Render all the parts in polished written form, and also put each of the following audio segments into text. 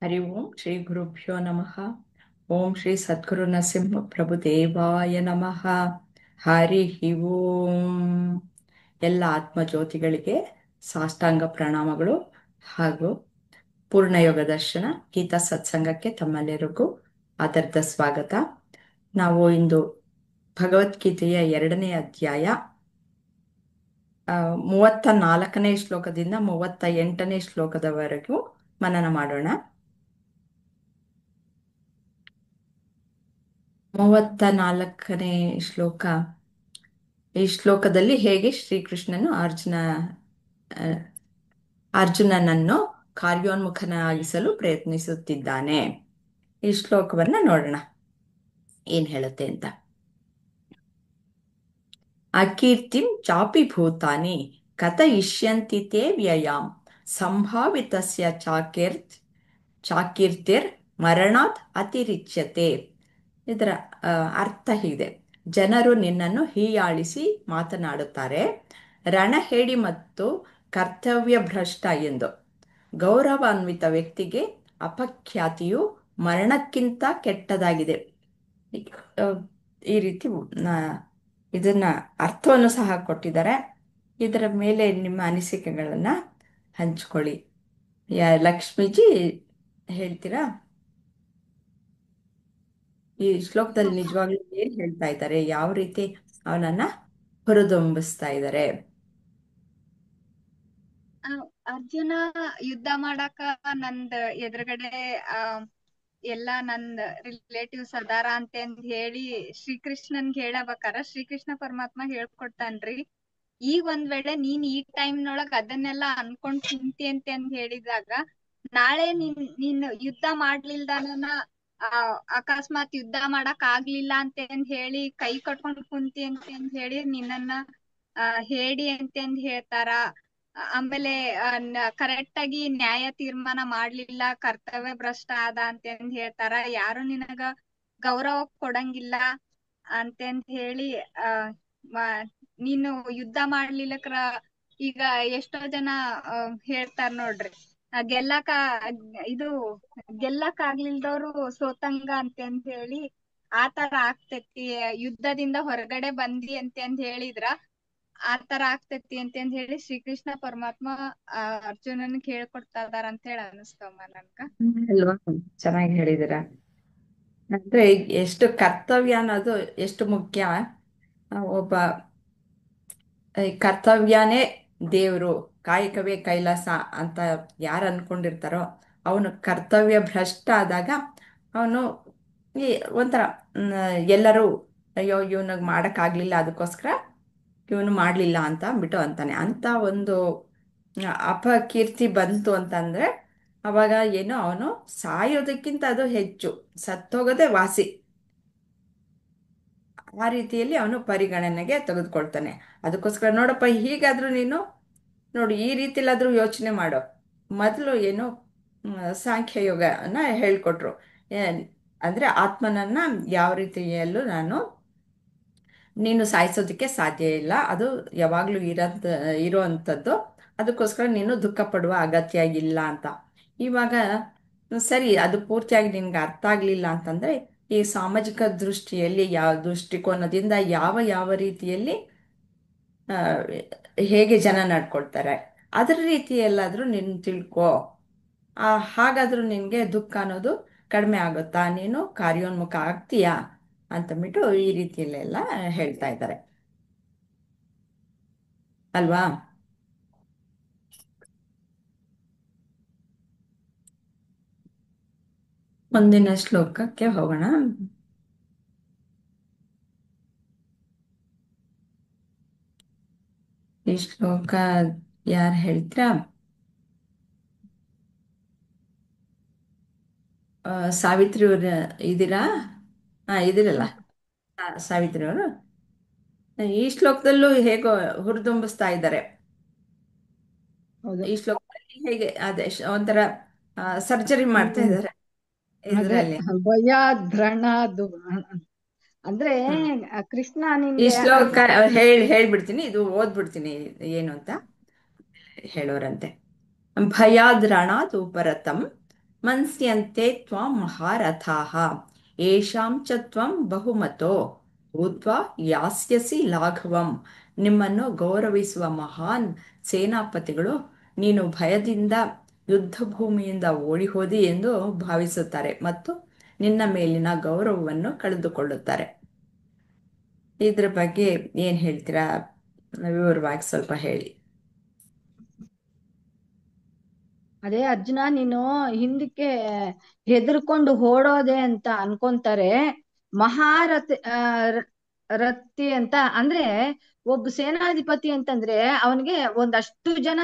ಹರಿ ಓಂ ಶ್ರೀ ಗುರುಭ್ಯೋ ನಮಃ. ಓಂ ಶ್ರೀ ಸದ್ಗುರು ನರಸಿಂಹ ಪ್ರಭುದೇವಾಯ ನಮಃ. ಹರಿ ಓಂ. ಎಲ್ಲ ಆತ್ಮಜ್ಯೋತಿಗಳಿಗೆ ಸಾಷ್ಟಾಂಗ ಪ್ರಣಾಮಗಳು ಹಾಗೂ ಪೂರ್ಣಯೋಗ ದರ್ಶನ ಗೀತಾ ಸತ್ಸಂಗಕ್ಕೆ ತಮ್ಮೆಲ್ಲರಿಗೂ ಆದರದ ಸ್ವಾಗತ. ನಾವು ಇಂದು ಭಗವದ್ಗೀತೆಯ 2ನೇ ಅಧ್ಯಾಯ 34ನೇ ಶ್ಲೋಕದಿಂದ 38ನೇ ಶ್ಲೋಕದವರೆಗೂ ಮನನ ಮಾಡೋಣ. 34ನೇ ಶ್ಲೋಕ. ಈ ಶ್ಲೋಕದಲ್ಲಿ ಹೇಗೆ ಶ್ರೀಕೃಷ್ಣನು ಅರ್ಜುನನನ್ನು ಕಾರ್ಯೋನ್ಮುಖನಾಗಿಸಲು ಪ್ರಯತ್ನಿಸುತ್ತಿದ್ದಾನೆ, ಈ ಶ್ಲೋಕವನ್ನ ನೋಡೋಣ ಏನ್ ಹೇಳುತ್ತೆ ಅಂತ. ಅಕೀರ್ತಿಂ ಚಾಪಿ ಭೂತಾನಿ ಕಥಯಿಷ್ಯಂತಿ ತೇ ವ್ಯಯಾಂ ಸಂಭಾವಿತಸ್ಯ ಚಾಕೀರ್ತಿರ್ ಮರಣಾತ್ ಅತಿರಿಚ್ಯತೆ. ಇದರ ಅರ್ಥ ಹೀಗಿದೆ: ಜನರು ನಿನ್ನನ್ನು ಹೀಯಾಳಿಸಿ ಮಾತನಾಡುತ್ತಾರೆ, ರಣಹೇಡಿ ಮತ್ತು ಕರ್ತವ್ಯ ಭ್ರಷ್ಟ ಎಂದು. ಗೌರವಾನ್ವಿತ ವ್ಯಕ್ತಿಗೆ ಅಪಖ್ಯಾತಿಯು ಮರಣಕ್ಕಿಂತ ಕೆಟ್ಟದಾಗಿದೆ. ಈ ರೀತಿ ಇದನ್ನ ಅರ್ಥವನ್ನು ಸಹ ಕೊಟ್ಟಿದ್ದಾರೆ. ಇದರ ಮೇಲೆ ನಿಮ್ಮ ಅನಿಸಿಕೆಗಳನ್ನ ಹಂಚ್ಕೊಳ್ಳಿ. ಲಕ್ಷ್ಮೀಜಿ ಹೇಳ್ತೀರಾ? ಈ ಶ್ಲೋಕದಲ್ಲಿ ನಿಜವಾಗ್ಲೂ ಏನ್ ಹೇಳ್ತಾ ಇದ್ದಾರೆ, ಯಾವ ರೀತಿ ಅವನನ್ನ ಹುರಿದುಂಬಿಸ್ತಾ ಇದ್ದಾರೆ? ಅರ್ಜುನ ಯುದ್ಧ ಮಾಡಾಕ ನಂದ್ ಎದುರುಗಡೆ ಎಲ್ಲಾ ನಂದ್ ರಿಲೇಟಿವ್ಸ್ ಅದಾರ ಅಂತ ಹೇಳಿ ಶ್ರೀಕೃಷ್ಣನ್ಗೆ ಹೇಳಬೇಕಾರ ಶ್ರೀಕೃಷ್ಣ ಪರಮಾತ್ಮ ಹೇಳ್ಕೊಡ್ತಾನ್ರಿ. ಈಗ ಒಂದ್ ವೇಳೆ ನೀನ್ ಈ ಟೈಮ್ನೊಳಗ ಅದನ್ನೆಲ್ಲಾ ಅನ್ಕೊಂಡ್ ಕುಂತಿ ಅಂತ ಹೇಳಿದಾಗ, ನಾಳೆ ನೀನ್ ಯುದ್ಧ ಮಾಡ್ಲಿಲ್ದಾನ ಅಕಸ್ಮಾತ್ ಯುದ್ಧ ಮಾಡಕ್ ಆಗ್ಲಿಲ್ಲ ಅಂತ ಹೇಳಿ ಕೈ ಕಟ್ಕೊಂಡ್ ಕುಂತಿ ಅಂತ ಹೇಳಿ ನಿನ್ನನ್ನ ಹೇಡಿ ಅಂತ ಹೇಳ್ತಾರ. ಆಮೇಲೆ ಕರೆಕ್ಟ್ ಆಗಿ ನ್ಯಾಯ ತೀರ್ಮಾನ ಮಾಡ್ಲಿಲ್ಲ, ಕರ್ತವ್ಯ ಭ್ರಷ್ಟ ಆದ ಅಂತ ಹೇಳ್ತಾರ, ಯಾರು ನಿನಗ ಗೌರವ ಕೊಡಂಗಿಲ್ಲ ಅಂತ ಹೇಳಿ ನೀನು ಯುದ್ಧ ಮಾಡ್ಲಿಲ್ಲಕ್ರ ಈಗ ಎಷ್ಟೋ ಜನ ಹೇಳ್ತಾರ ನೋಡ್ರಿ, ಗೆಲ್ಲಕ ಇದು ಗೆಲ್ಲಕ್ ಆಗ್ಲಿಲ್ದವ್ರು ಸೋತಂಗ ಅಂತ ಹೇಳಿ ಆತರ ಆಗ್ತೈತಿ. ಯುದ್ಧದಿಂದ ಹೊರಗಡೆ ಬಂದಿ ಅಂತ ಹೇಳಿದ್ರ ಆತರ ಆಗ್ತೈತಿ ಅಂತ ಹೇಳಿ ಶ್ರೀಕೃಷ್ಣ ಪರಮಾತ್ಮ ಅರ್ಜುನನ್ಗೆ ಹೇಳ್ಕೊಡ್ತಾ ಇದಾರ ಅಂತ ಹೇಳಿ ಅನಿಸ್ತಮ್ಮ ನನ್ಗ. ಅಲ್ವಾ? ಚೆನ್ನಾಗಿ ಹೇಳಿದಿರ. ಅಂದ್ರೆ ಎಷ್ಟು ಕರ್ತವ್ಯ ಅನ್ನೋದು ಎಷ್ಟು ಮುಖ್ಯ. ಒಬ್ಬ ಕರ್ತವ್ಯನೇ ದೇವರು, ಕಾಯಕವೇ ಕೈಲಾಸ ಅಂತ ಯಾರು ಅನ್ಕೊಂಡಿರ್ತಾರೋ ಅವನು ಕರ್ತವ್ಯ ಭ್ರಷ್ಟ ಆದಾಗ ಅವನು ಈ ಒಂಥರ ಎಲ್ಲರೂ ಅಯ್ಯೋ ಇವನಿಗೆ ಮಾಡೋಕ್ಕಾಗಲಿಲ್ಲ ಅದಕ್ಕೋಸ್ಕರ ಇವನು ಮಾಡಲಿಲ್ಲ ಅಂತ ಅಂದ್ಬಿಟ್ಟು ಅಂತಾನೆ. ಅಂತ ಒಂದು ಅಪಕೀರ್ತಿ ಬಂತು ಅಂತಂದರೆ ಅವಾಗ ಏನು, ಅವನು ಸಾಯೋದಕ್ಕಿಂತ ಅದು ಹೆಚ್ಚು, ಸತ್ತೋಗೋದೇ ವಾಸಿ. ಆ ರೀತಿಯಲ್ಲಿ ಅವನು ಪರಿಗಣನೆಗೆ ತೆಗೆದುಕೊಳ್ತಾನೆ. ಅದಕ್ಕೋಸ್ಕರ ನೋಡಪ್ಪ, ಹೀಗಾದರೂ ನೀನು ನೋಡು, ಈ ರೀತಿಲಾದರೂ ಯೋಚನೆ ಮಾಡೋ. ಮೊದಲು ಏನು ಸಾಂಖ್ಯ ಯೋಗನ ಹೇಳ್ಕೊಟ್ರು. ಅಂದರೆ ಆತ್ಮನನ್ನು ಯಾವ ರೀತಿಯಲ್ಲೂ ನೀನು ಸಾಯಿಸೋದಕ್ಕೆ ಸಾಧ್ಯ ಇಲ್ಲ, ಅದು ಯಾವಾಗಲೂ ಇರೋವಂಥದ್ದು. ಅದಕ್ಕೋಸ್ಕರ ನೀನು ದುಃಖ ಪಡುವ ಅಗತ್ಯ ಇಲ್ಲ ಅಂತ. ಇವಾಗ ಸರಿ, ಅದು ಪೂರ್ತಿಯಾಗಿ ನಿನ್ಗೆ ಅರ್ಥ ಆಗಲಿಲ್ಲ ಅಂತಂದರೆ ಈ ಸಾಮಾಜಿಕ ದೃಷ್ಟಿಯಲ್ಲಿ ಯಾವ ದೃಷ್ಟಿಕೋನದಿಂದ ಯಾವ ರೀತಿಯಲ್ಲಿ ಹೇಗೆ ಜನ ನಡ್ಕೊಳ್ತಾರೆ ಅದರ ರೀತಿಯಲ್ಲಾದರೂ ನೀನು ತಿಳ್ಕೊ. ಹಾಗಾದರೂ ನಿನಗೆ ದುಃಖ ಅನ್ನೋದು ಕಡಿಮೆ ಆಗುತ್ತಾ, ನೀನು ಕಾರ್ಯೋನ್ಮುಖ ಆಗ್ತೀಯಾ ಅಂತಂದ್ಬಿಟ್ಟು ಈ ರೀತಿಯಲ್ಲೆಲ್ಲ ಹೇಳ್ತಾ ಇದ್ದಾರೆ ಅಲ್ವಾ? ಮುಂದಿನ ಶ್ಲೋಕಕ್ಕೆ ಹೋಗೋಣ. ಈ ಶ್ಲೋಕ ಯಾರು ಹೇಳ್ತೀರಾ? ಸಾವಿತ್ರಿ ಅವ್ರ ಇದ್ದೀರಾ? ಇದಿರಲ್ಲ ಸಾವಿತ್ರಿ ಅವರು. ಈ ಶ್ಲೋಕದಲ್ಲೂ ಹೇಗೋ ಹುರಿದುಂಬಿಸ್ತಾ ಇದ್ದಾರೆ. ಈ ಶ್ಲೋಕದಲ್ಲಿ ಹೇಗೆ ಅದೇ ಒಂಥರ ಸರ್ಜರಿ ಮಾಡ್ತಾ ಇದ್ದಾರೆ ಅದೇ ಇದರಲ್ಲಿ. ಭಯಾದ್ರಣ ಅಂದ್ರೆ ಕೃಷ್ಣ ಈ ನಿನ್ಗೆ ಶ್ಲೋಕ ಹೇಳ್ಬಿಡ್ತೀನಿ, ಇದು ಓದ್ಬಿಡ್ತೀನಿ ಏನು ಅಂತ ಹೇಳೋರಂತೆ. ಭಯಾದ್ರಣಾತ್ ಉಪರತಂ ಮನ್ಸ್ಯಂತೆ ತ್ವಾಂ ಮಹಾರಥಾಃ ಯೇಷಾಂ ಚ ತ್ವಂ ಬಹುಮತೋ ಭೂತ್ವಾ ಯಾಸ್ಯಸಿ ಲಾಘವಂ. ನಿಮ್ಮನ್ನು ಗೌರವಿಸುವ ಮಹಾನ್ ಸೇನಾಪತಿಗಳು ನೀನು ಭಯದಿಂದ ಯುದ್ಧ ಭೂಮಿಯಿಂದ ಓಡಿ ಹೋದಿ ಎಂದು ಭಾವಿಸುತ್ತಾರೆ ಮತ್ತು ನಿನ್ನ ಮೇಲಿನ ಗೌರವವನ್ನು ಕಳೆದುಕೊಳ್ಳುತ್ತಾರೆ. ಇದ್ರ ಬಗ್ಗೆ ಏನು ಹೇಳ್ತೀರಾ? ವಿವರವಾಗಿ ಸ್ವಲ್ಪ ಹೇಳಿ. ಅದೇ ಅರ್ಜುನ, ನೀನು ಹಿಂದಕ್ಕೆ ಹೆದರ್ಕೊಂಡು ಓಡೋದೆ ಅಂತ ಅನ್ಕೊಂತಾರೆ. ಮಹಾರಥಿ ರಥಿ ಅಂತ ಅಂದ್ರೆ ಒಬ್ಬ ಸೇನಾಧಿಪತಿ ಅಂತಂದ್ರೆ ಅವನಿಗೆ ಒಂದಷ್ಟು ಜನ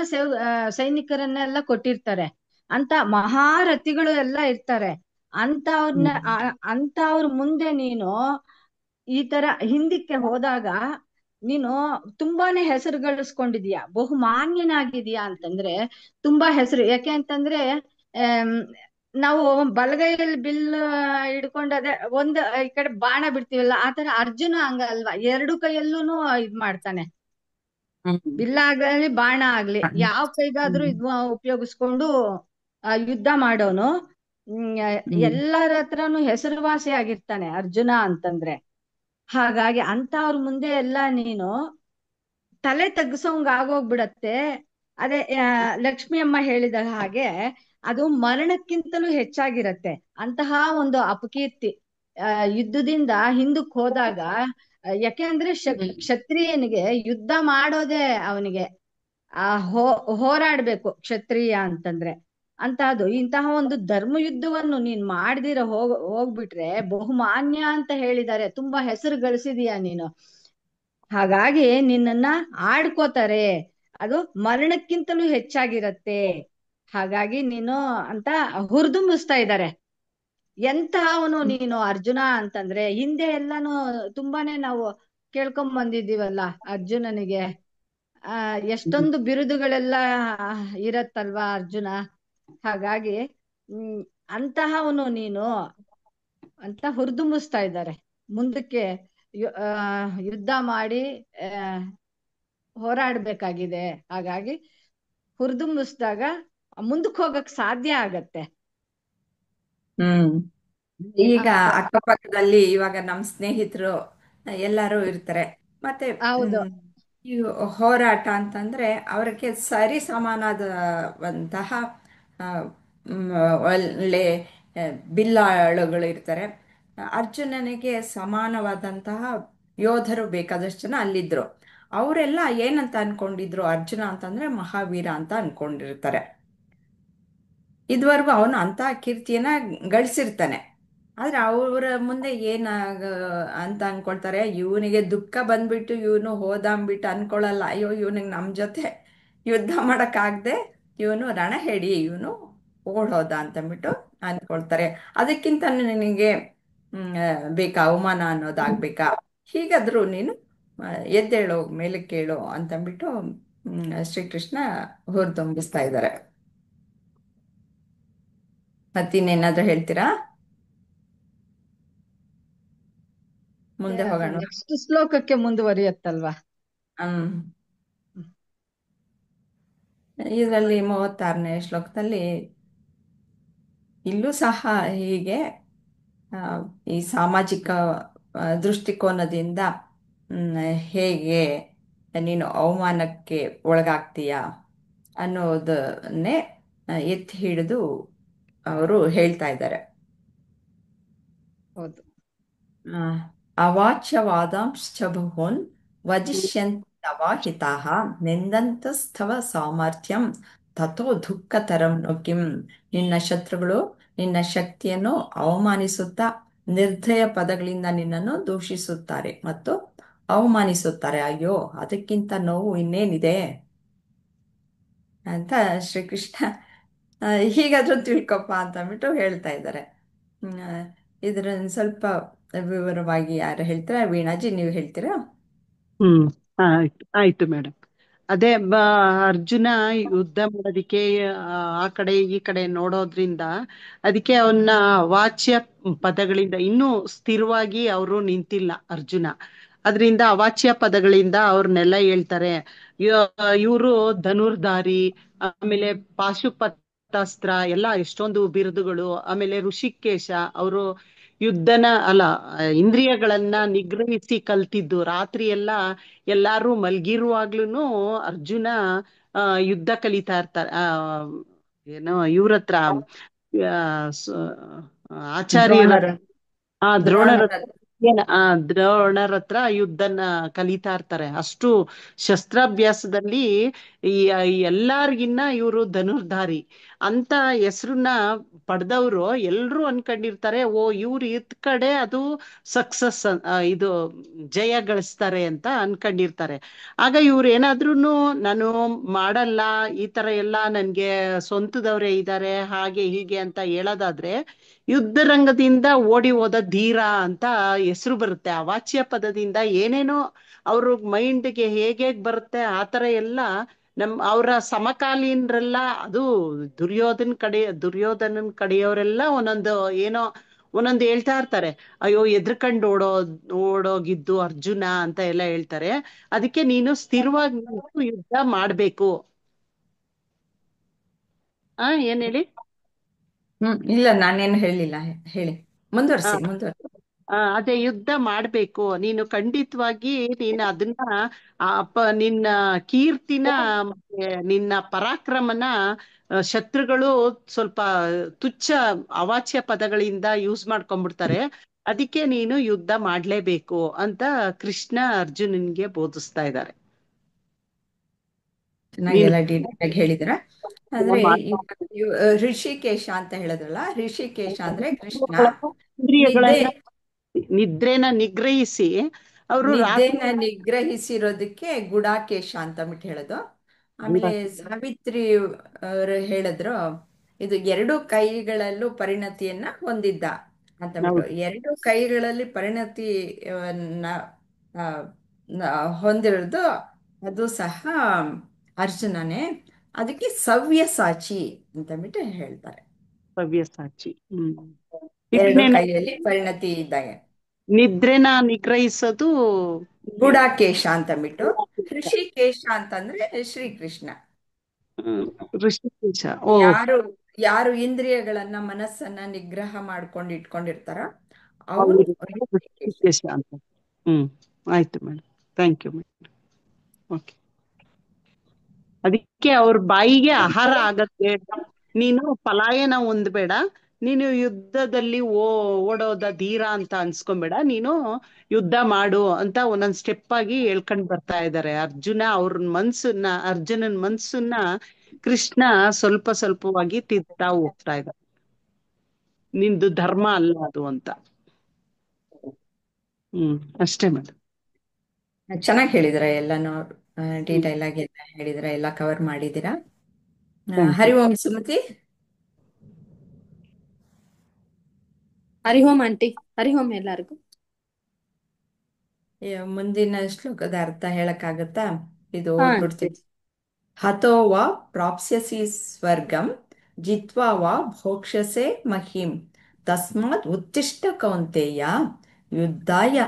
ಸೈನಿಕರನ್ನೆಲ್ಲ ಕೊಟ್ಟಿರ್ತಾರೆ. ಅಂತ ಮಹಾರಥಿಗಳು ಎಲ್ಲ ಇರ್ತಾರೆ. ಅಂತವ್ರ ಮುಂದೆ ನೀನು ಈ ತರ ಹಿಂದಕ್ಕೆ ಹೋದಾಗ ನೀನು ತುಂಬಾನೇ ಹೆಸರು ಗಳಿಸ್ಕೊಂಡಿದೀಯ, ಬಹುಮಾನ್ಯನಾಗಿದೀಯಾ ಅಂತಂದ್ರೆ ತುಂಬಾ ಹೆಸರು. ಯಾಕೆ ಅಂತಂದ್ರೆ ಆಮ್, ನಾವು ಬಲಗೈಯಲ್ಲಿ ಬಿಲ್ ಹಿಡ್ಕೊಂಡು ಅದೇ ಒಂದು ಈ ಕಡೆ ಬಾಣ ಬಿಡ್ತೀವಲ್ಲ, ಆತರ ಅರ್ಜುನ ಹಂಗ ಅಲ್ವಾ, ಎರಡು ಕೈಯಲ್ಲೂ ಇದ್ ಮಾಡ್ತಾನೆ. ಬಿಲ್ಲ ಆಗ್ಲಿ ಬಾಣ ಆಗ್ಲಿ ಯಾವ ಕೈಗಾದ್ರೂ ಇದ್ ಉಪಯೋಗಿಸ್ಕೊಂಡು ಯುದ್ಧ ಮಾಡೋನು. ಎಲ್ಲರ ಹತ್ರನು ಹೆಸರುವಾಸಿ ಆಗಿರ್ತಾನೆ ಅರ್ಜುನ ಅಂತಂದ್ರೆ. ಹಾಗಾಗಿ ಅಂತವ್ರ ಮುಂದೆ ಎಲ್ಲ ನೀನು ತಲೆ ತಗ್ಸೋಂಗ್ ಆಗೋಗ್ಬಿಡತ್ತೆ. ಅದೇ ಲಕ್ಷ್ಮಿ ಅಮ್ಮ ಹೇಳಿದ ಹಾಗೆ ಅದು ಮರಣಕ್ಕಿಂತಲೂ ಹೆಚ್ಚಾಗಿರತ್ತೆ. ಅಂತಹ ಒಂದು ಅಪಕೀರ್ತಿ ಯುದ್ಧದಿಂದ ಹಿಂದಕ್ ಹೋದಾಗ. ಯಾಕೆ ಅಂದ್ರೆ ಕ್ಷತ್ರಿಯನಿಗೆ ಯುದ್ಧ ಮಾಡೋದೇ ಅವನಿಗೆ ಹೋರಾಡ್ಬೇಕು ಕ್ಷತ್ರಿಯ ಅಂತಂದ್ರೆ. ಅಂತಹದ್ದು ಇಂತಹ ಒಂದು ಧರ್ಮ ಯುದ್ಧವನ್ನು ನೀನ್ ಮಾಡ್ದಿರ ಹೋಗ್ಬಿಟ್ರೆ ಬಹುಮಾನ್ಯ ಅಂತ ಹೇಳಿದ್ದಾರೆ, ತುಂಬಾ ಹೆಸರು ಗಳಿಸಿದೀಯ ನೀನು. ಹಾಗಾಗಿ ನಿನ್ನನ್ನ ಆಡ್ಕೋತಾರೆ, ಅದು ಮರಣಕ್ಕಿಂತಲೂ ಹೆಚ್ಚಾಗಿರತ್ತೆ. ಹಾಗಾಗಿ ನೀನು ಅಂತ ಹುರಿದುಂಬಿಸ್ತಾ ಇದ್ದಾರೆ. ಎಂತಹವನು ನೀನು ಅರ್ಜುನ ಅಂತಂದ್ರೆ. ಹಿಂದೆ ಎಲ್ಲಾನು ತುಂಬಾನೇ ನಾವು ಕೇಳ್ಕೊಂಡ್ ಬಂದಿದ್ದೀವಲ್ಲ ಅರ್ಜುನನಿಗೆ ಎಷ್ಟೊಂದು ಬಿರುದುಗಳೆಲ್ಲ ಇರತ್ತಲ್ವಾ ಅರ್ಜುನ. ಹಾಗಾಗಿ ಅಂತಹವನು ನೀನು ಅಂತ ಹುರಿದುಂಬಿಸ್ತಾ ಇದ್ದಾರೆ. ಮುಂದಕ್ಕೆ ಯುದ್ಧ ಮಾಡಿ ಹೋರಾಡ್ಬೇಕಾಗಿದೆ. ಹಾಗಾಗಿ ಹುರಿದುಂಬಿಸಿದಾಗ ಮುಂದಕ್ಕೆ ಹೋಗಕ್ ಸಾಧ್ಯ ಆಗತ್ತೆ. ಈಗ ಅಕ್ಕಪಕ್ಕದಲ್ಲಿ ಇವಾಗ ನಮ್ಮ ಸ್ನೇಹಿತರು ಎಲ್ಲರೂ ಇರ್ತಾರೆ. ಮತ್ತೆ ಹೌದು. ಈ ಹೋರಾಟ ಅಂತಂದ್ರೆ ಅವರಿಗೆ ಸರಿ ಸಮಾನವಾದಂತಹ ಆ, ಮ್, ಒಳ್ಳೆ ಬಿಲ್ಲಾಳುಗಳು ಇರ್ತಾರೆ. ಅರ್ಜುನನಿಗೆ ಸಮಾನವಾದಂತಹ ಯೋಧರು ಬೇಕಾದಷ್ಟು ಜನ ಅಲ್ಲಿದ್ರು. ಅವರೆಲ್ಲ ಏನಂತ ಅನ್ಕೊಂಡಿದ್ರು, ಅರ್ಜುನ ಅಂತಂದ್ರೆ ಮಹಾವೀರ ಅಂತ ಅನ್ಕೊಂಡಿರ್ತಾರೆ. ಇದುವರೆಗೂ ಅವನು ಅಂತ ಕೀರ್ತಿಯನ್ನ ಗಳಿಸಿರ್ತಾನೆ. ಆದ್ರೆ ಅವರ ಮುಂದೆ ಅಂತ ಅನ್ಕೊಳ್ತಾರೆ, ಇವನಿಗೆ ದುಃಖ ಬಂದ್ಬಿಟ್ಟು ಇವನು ಹೋದ ಅಂದ್ಬಿಟ್ಟು ಅನ್ಕೊಳ್ಳಲ್ಲ. ಅಯ್ಯೋ ಇವನಿಗೆ ನಮ್ಮ ಜೊತೆ ಯುದ್ಧ ಮಾಡಕ್ಕಾಗದೆ ಇವನು ರಣಹೇಡಿ, ಇವನು ಓಡೋದ ಅಂತಂದ್ಬಿಟ್ಟು ಅನ್ಕೊಳ್ತಾರೆ. ಅದಕ್ಕಿಂತ ನಿನಗೆ ಬೇಕಾ ಅವಮಾನ ಅನ್ನೋದಾಗ್ಬೇಕಾ? ಹೀಗಾದ್ರೂ ನೀನು ಎದ್ದೇಳೋ, ಮೇಲೆ ಕೇಳೋ ಅಂತಂದ್ಬಿಟ್ಟು ಶ್ರೀಕೃಷ್ಣ ಹುರಿದುಂಬಿಸ್ತಾ ಇದ್ದಾರೆ. ಮತ್ತಿನ್ನೇನಾದ್ರೂ ಹೇಳ್ತೀರಾ? ಮುಂದೆ ಹೋಗೋಣ. ನೆಕ್ಸ್ಟ್ ಶ್ಲೋಕಕ್ಕೆ ಮುಂದುವರಿಯತ್ತಲ್ವಾ? ಇದರಲ್ಲಿ 36ನೇ ಶ್ಲೋಕದಲ್ಲಿ ಇಲ್ಲೂ ಸಹ ಹೀಗೆ ಈ ಸಾಮಾಜಿಕ ದೃಷ್ಟಿಕೋನದಿಂದ ಹೇಗೆ ನೀನು ಅವಮಾನಕ್ಕೆ ಒಳಗಾಗ್ತೀಯ ಅನ್ನೋದನ್ನೇ ಎತ್ತಿ ಹಿಡಿದು ಅವರು ಹೇಳ್ತಾ ಇದ್ದಾರೆ. ಹೌದು. ಅವಾಚ್ಯವಾದಾಂಶ್ಚ ಬಹೂನ್ ವಜಿಷ್ಯಂತಿ ತವ ಹಿತಾಃ ನಿಂದಂತಸ್ತವ ಸಾಮರ್ಥ್ಯಂ ತಥೋ ದುಃಖತರಂ ನು ಕಿಂ. ನಿನ್ನ ಶತ್ರುಗಳು ನಿನ್ನ ಶಕ್ತಿಯನ್ನು ಅವಮಾನಿಸುತ್ತಾ ನಿರ್ದಯ ಪದಗಳಿಂದ ನಿನ್ನನ್ನು ದೂಷಿಸುತ್ತಾರೆ ಮತ್ತು ಅವಮಾನಿಸುತ್ತಾರೆ. ಅಯ್ಯೋ, ಅದಕ್ಕಿಂತ ನೋವು ಇನ್ನೇನಿದೆ ಅಂತ ಶ್ರೀಕೃಷ್ಣ ಹೀಗಾದ್ರೂ ತಿಳ್ಕೊಪ್ಪ ಅಂತ ಅಂದ್ಬಿಟ್ಟು ಹೇಳ್ತಾ ಇದ್ದಾರೆ. ಇದ್ರ ಸ್ವಲ್ಪ ವಿವರವಾಗಿ ಯಾರು ಹೇಳ್ತೀರಾ? ವೀಣಾಜಿ, ನೀವು ಹೇಳ್ತೀರಾ? ಆಯ್ತು ಮೇಡಮ್. ಅದೇ ಅರ್ಜುನ ಯುದ್ಧ ಮಾಡೋದಿಕ್ಕೆ ಆ ಕಡೆ ಈ ಕಡೆ ನೋಡೋದ್ರಿಂದ ಅದಕ್ಕೆ ಅವನ್ನ ಅವಾಚ್ಯ ಪದಗಳಿಂದ ಇನ್ನೂ ಸ್ಥಿರವಾಗಿ ಅವರು ನಿಂತಿಲ್ಲ ಅರ್ಜುನ. ಅದರಿಂದ ಅವಾಚ್ಯ ಪದಗಳಿಂದ ಅವ್ರನ್ನೆಲ್ಲ ಹೇಳ್ತಾರೆ. ಇವರು ಧನುರ್ಧಾರಿ, ಆಮೇಲೆ ಪಾಶುಪತ ಪಾಶುಪತಾಸ್ತ್ರ ಎಲ್ಲ ಎಷ್ಟೊಂದು ಬಿರುದುಗಳು. ಆಮೇಲೆ ಋಷಿಕೇಶ ಅವರು ಯುದ್ಧನ ಅಲ್ಲ ಇಂದ್ರಿಯಗಳನ್ನ ನಿಗ್ರಹಿಸಿ ಕಲ್ತಿದ್ದು. ರಾತ್ರಿ ಎಲ್ಲ ಎಲ್ಲಾರು ಮಲ್ಗಿರುವಾಗ್ಲೂನು ಅರ್ಜುನ ಯುದ್ಧ ಕಲಿತಾ ಇರ್ತಾರೆ. ಏನೋ ಇವ್ರ ಹತ್ರ ಆ, ಸ- ಆಚಾರ್ಯರ ದ್ರೋಣರ ದ್ರೋಣರ ದ್ರೋಣರ ದ್ರೋಣರ ಹತ್ರ ಯುದ್ಧನ ಕಲಿತಾ ಇರ್ತಾರೆ. ಅಷ್ಟು ಶಸ್ತ್ರಾಭ್ಯಾಸದಲ್ಲಿ ಈ ಎಲ್ಲಾರ್ಗಿನ್ನ ಇವರು ಧನುರ್ಧಾರಿ ಅಂತ ಹೆಸರನ್ನ ಪಡೆದವರು ಎಲ್ರೂ ಅನ್ಕೊಂಡಿರ್ತಾರೆ, ಓ ಇವ್ರು ಇದ್ ಕಡೆ ಅದು ಸಕ್ಸಸ್ ಇದು ಜಯ ಗಳಿಸ್ತಾರೆ ಅಂತ ಅನ್ಕೊಂಡಿರ್ತಾರೆ. ಆಗ ಇವ್ರು ಏನಾದ್ರೂನು ನಾನು ಮಾಡಲ್ಲ, ಈ ತರ ಎಲ್ಲ ನನ್ಗೆ ಸ್ವಂತದವ್ರೇ ಇದ್ದಾರೆ ಹಾಗೆ ಹೀಗೆ ಅಂತ ಹೇಳೋದಾದ್ರೆ ಯುದ್ಧ ರಂಗದಿಂದ ಓಡಿ ಹೋದ ಧೀರ ಅಂತ ಹೆಸರು ಬರುತ್ತೆ. ಅವಾಚ್ಯ ಪದದಿಂದ ಏನೇನೋ ಅವ್ರ ಮೈಂಡ್ಗೆ ಹೇಗೆ ಬರುತ್ತೆ ಆ ತರ ಎಲ್ಲ ಅವರ ಸಮಕಾಲೀನರೆಲ್ಲ, ಅದು ದುರ್ಯೋಧನನ್ ಕಡೆಯವರೆಲ್ಲ ಒಂದೊಂದು ಏನೋ ಒಂದೊಂದು ಹೇಳ್ತಾ ಇರ್ತಾರೆ. ಅಯ್ಯೋ ಎದ್ರಕಂಡು ಓಡೋಗಿದ್ದು ಅರ್ಜುನ ಅಂತ ಎಲ್ಲ ಹೇಳ್ತಾರೆ. ಅದಕ್ಕೆ ನೀನು ಸ್ಥಿರವಾಗಿ ನಿಂತು ಯುದ್ಧ ಮಾಡ್ಬೇಕು. ಏನ್ ಹೇಳಿ? ಇಲ್ಲ, ನಾನೇನು ಹೇಳಿಲ್ಲ, ಹೇಳಿ, ಮುಂದುವರಿಸಿ ಮುಂದುವರಿಸಿ. ಅದೇ ಯುದ್ಧ ಮಾಡ್ಬೇಕು ನೀನು ಖಂಡಿತವಾಗಿ. ನೀನು ಅದನ್ನ ನಿನ್ನ ಕೀರ್ತಿನ ಮತ್ತೆ ನಿನ್ನ ಪರಾಕ್ರಮನ ಶತ್ರುಗಳು ಸ್ವಲ್ಪ ತುಚ್ಛ ಅವಾಚ್ಯ ಪದಗಳಿಂದ ಯೂಸ್ ಮಾಡ್ಕೊಂಡ್ಬಿಡ್ತಾರೆ. ಅದಕ್ಕೆ ನೀನು ಯುದ್ಧ ಮಾಡ್ಲೇಬೇಕು ಅಂತ ಕೃಷ್ಣ ಅರ್ಜುನನ್ಗೆ ಬೋಧಿಸ್ತಾ ಇದ್ದಾರೆ. ಚೆನ್ನಾಗಿ ನೀನು ಎಲ್ಲ ಡೀಟೇಲ್ ಆಗಿ ಹೇಳಿದ್ರ. ಆದ್ರೆ ಋಷಿಕೇಶ ಅಂತ ಹೇಳಿದ್ರಲ್ಲ, ಋಷಿಕೇಶ ಅಂದ್ರೆ ಕೃಷ್ಣ. ನಿದ್ದೆ ಇಂದ್ರಿಯಗಳನ್ನ ನಿದ್ರೆನ ನಿಗ್ರಹಿಸಿ ಅವರು ರಾತ್ರಿ ನಿದ್ದೆನ ನಿಗ್ರಹಿಸಿರೋದಕ್ಕೆ ಗುಡಾಕೇಶ ಅಂತ ಬಿಟ್ಟು ಹೇಳೋದು. ಆಮೇಲೆ ಸಾವಿತ್ರಿ ಅವರು ಹೇಳಿದ್ರು, ಇದು ಎರಡು ಕೈಗಳಲ್ಲೂ ಪರಿಣತಿಯನ್ನ ಹೊಂದಿದ್ದ ಅಂತ ಬಿಟ್ಟು. ಎರಡು ಕೈಗಳಲ್ಲಿ ಪರಿಣತಿಯನ್ನ ಆ, ಹೊಂದಿರೋದು ಅದು ಸಹ ಅರ್ಜುನನೇ. ಅದಕ್ಕೆ ಸವ್ಯಸಾಚಿ ಅಂತ ಬಿಟ್ಟು ಹೇಳ್ತಾರೆ. ಸವ್ಯಸಾಚಿ. ಎರಡು ಇನ್ನೇನು ಕೈಯಲ್ಲಿ ಪರಿಣತಿ ಇದ್ದಾಗ ನಿದ್ರೆನ ನಿಗ್ರಹಿಸೋದು ಗುಡಾಕೇಶ ಅಂತ ಬಿಟ್ಟು. ಋಷಿಕೇಶ ಅಂತಂದ್ರೆ ಶ್ರೀಕೃಷ್ಣ. ಋಷಿಕೇಶ. ಯಾರು ಯಾರು ಇಂದ್ರಿಯಗಳನ್ನ ಮನಸ್ಸನ್ನ ನಿಗ್ರಹ ಮಾಡ್ಕೊಂಡು ಇಟ್ಕೊಂಡಿರ್ತಾರ ಅವರು ಋಷಿಕೇಶ. ಋಷಿಕೇಶ ಅಂತ. ಆಯ್ತು madam, thank you madam. Okay. ಅದಕ್ಕೆ ಅವ್ರ ಬಾಯಿಗೆ ಆಹಾರ ಆಗತ್ತೆ. ನೀನು ಪಲಾಯನ ಹೊಂದ್ಬೇಡ, ನೀನು ಯುದ್ಧದಲ್ಲಿ ಓಡೋದ ಧೀರ ಅಂತ ಅನ್ಸ್ಕೊಂಬೇಡ, ನೀನು ಯುದ್ಧ ಮಾಡು ಅಂತ ಒಂದೊಂದ್ ಸ್ಟೆಪ್ ಆಗಿ ಹೇಳ್ಕೊಂಡ್ ಬರ್ತಾ ಇದ್ದಾರೆ. ಅರ್ಜುನನ್ ಮನ್ಸನ್ನ ಕೃಷ್ಣ ಸ್ವಲ್ಪ ಸ್ವಲ್ಪವಾಗಿ ತಿದ್ತಾ ಹೋಗ್ತಾ ಇದ್ದ. ನಿಂದು ಧರ್ಮ ಅಲ್ಲ ಅದು ಅಂತ. ಅಷ್ಟೇ ಮೇಡಮ್. ಚೆನ್ನಾಗಿ ಹೇಳಿದಿರ, ಎಲ್ಲಾನು ಡೀಟೈಲ್ ಆಗಿ ಎಲ್ಲ ಹೇಳಿದಿರ, ಎಲ್ಲ ಕವರ್ ಮಾಡಿದಿರಾ. Thank you. Hari Om Sumathi. Hari Om aunty, Hari Om ಎಲ್ಲರಿಗೂ. ಮುಂದಿನ ಶ್ಲೋಕದ ಅರ್ಥ ಹೇಳಕ್ಕಾಗತ್ತಾ? ಇದು ಹಾ ಓದ್ಬಿಡ್ತೀನಿ. ಹತೋ ವಾ ಪ್ರಾಪ್ಸ್ಯಸಿ ಸ್ವರ್ಗಂ ಜಿತ್ವಾ ವಾ ಭೋಕ್ಷ್ಯಸೆ ಮಹೀಂ ತಸ್ಮಾತ್ ಉತ್ತಿಷ್ಠ ಕೌಂತೆಯ ಯುದ್ಧಾಯ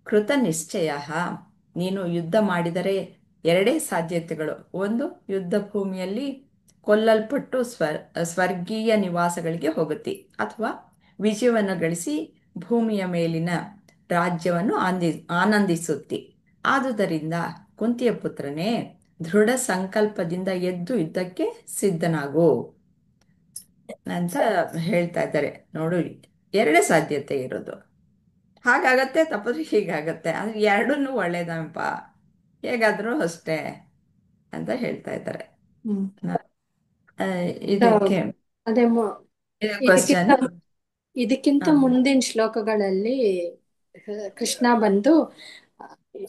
ಕೃತ ನಿಶ್ಚಯ. ನೀನು ಯುದ್ಧ ಮಾಡಿದರೆ ಎರಡೇ ಸಾಧ್ಯತೆಗಳು. ಒಂದು, ಯುದ್ಧ ಭೂಮಿಯಲ್ಲಿ ಕೊಲ್ಲಲ್ಪಟ್ಟು ಸ್ವರ್ಗೀಯ ನಿವಾಸಗಳಿಗೆ ಹೋಗುತ್ತಿ, ಅಥವಾ ವಿಜಯವನ್ನು ಗಳಿಸಿ ಭೂಮಿಯ ಮೇಲಿನ ರಾಜ್ಯವನ್ನು ಆನಂದಿಸುತ್ತಿ. ಆದುದರಿಂದ ಕುಂತಿಯ ಪುತ್ರನೇ, ದೃಢ ಸಂಕಲ್ಪದಿಂದ ಎದ್ದು ಯುದ್ಧಕ್ಕೆ ಸಿದ್ಧನಾಗು ಅಂತ ಹೇಳ್ತಾ ಇದ್ದಾರೆ. ನೋಡು, ಎರಡೇ ಸಾಧ್ಯತೆ ಇರೋದು. ಹಾಗಾಗತ್ತೆ, ತಪ್ಪಿದ್ರೆ ಹೀಗಾಗತ್ತೆ, ಅಂದ್ರೆ ಎರಡನ್ನೂ ಒಳ್ಳೇದಪ್ಪ, ಹೇಗಾದ್ರೂ ಅಷ್ಟೇ ಅಂತ ಹೇಳ್ತಾ ಇದ್ದಾರೆ. ಇದಕ್ಕೆ ಅದೇ ಕ್ವಶನ್. ಇದಕ್ಕಿಂತ ಮುಂದಿನ ಶ್ಲೋಕಗಳಲ್ಲಿ ಕೃಷ್ಣ ಬಂದು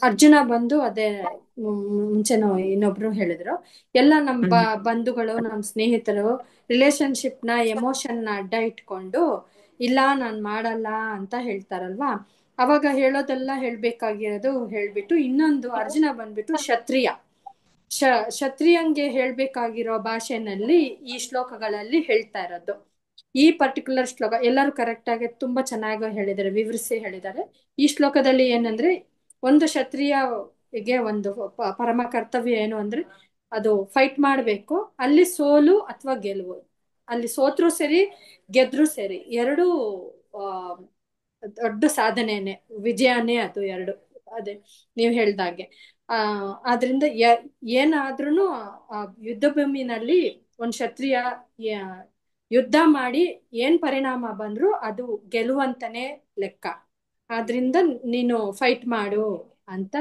ಅರ್ಜುನ ಬಂದು ಅದೇ ಮುಂಚೆನೋ ಇನ್ನೊಬ್ರು ಹೇಳಿದ್ರು, ಎಲ್ಲ ನಮ್ ಬಂಧುಗಳು, ನಮ್ ಸ್ನೇಹಿತರು ರಿಲೇಶನ್ಶಿಪ್ ನ ಎಮೋಷನ್ ನ ಅಡ್ಡ ಇಟ್ಕೊಂಡು ಇಲ್ಲ ನಾನ್ ಮಾಡಲ್ಲ ಅಂತ ಹೇಳ್ತಾರಲ್ವಾ. ಅವಾಗ ಹೇಳೋದೆಲ್ಲ ಹೇಳ್ಬೇಕಾಗಿರೋದು ಹೇಳ್ಬಿಟ್ಟು, ಇನ್ನೊಂದು ಅರ್ಜುನ ಬಂದ್ಬಿಟ್ಟು ಕ್ಷತ್ರಿಯಂಗೆ ಹೇಳ್ಬೇಕಾಗಿರೋ ಭಾಷೆನಲ್ಲಿ ಈ ಶ್ಲೋಕಗಳಲ್ಲಿ ಹೇಳ್ತಾ ಇರೋದು. ಈ ಪರ್ಟಿಕ್ಯುಲರ್ ಶ್ಲೋಕ ಎಲ್ಲರೂ ಕರೆಕ್ಟ್ ಆಗಿ ತುಂಬಾ ಚೆನ್ನಾಗಿ ಹೇಳಿದ್ದಾರೆ, ವಿವರಿಸಿ ಹೇಳಿದ್ದಾರೆ. ಈ ಶ್ಲೋಕದಲ್ಲಿ ಏನಂದ್ರೆ, ಒಂದು ಕ್ಷತ್ರಿಯಗೆ ಒಂದು ಪರಮ ಕರ್ತವ್ಯ ಏನು ಅಂದ್ರೆ ಅದು ಫೈಟ್ ಮಾಡ್ಬೇಕು, ಅಲ್ಲಿ ಸೋಲು ಅಥವಾ ಗೆಲುವು ಅಲ್ಲಿ ಸೋತ್ರು ಸರಿ ಗೆದ್ರು ಸರಿ ಎರಡು ಆ ದೊಡ್ಡ ಸಾಧನೆನೆ, ವಿಜಯನೇ ಅದು ಎರಡು. ಅದೇ ನೀವ್ ಹೇಳ್ದಾಗೆ. ಆದ್ರಿಂದ ಏನಾದ್ರೂ ಆ ಯುದ್ಧ ಭೂಮಿನಲ್ಲಿ ಒಂದ್ ಕ್ಷತ್ರಿಯ ಯ- ಯುದ್ಧ ಮಾಡಿ ಏನ್ ಪರಿಣಾಮ ಬಂದ್ರು ಅದು ಗೆಲುವಂತನೇ ಲೆಕ್ಕ. ಆದ್ರಿಂದ ನೀನು ಫೈಟ್ ಮಾಡು ಅಂತ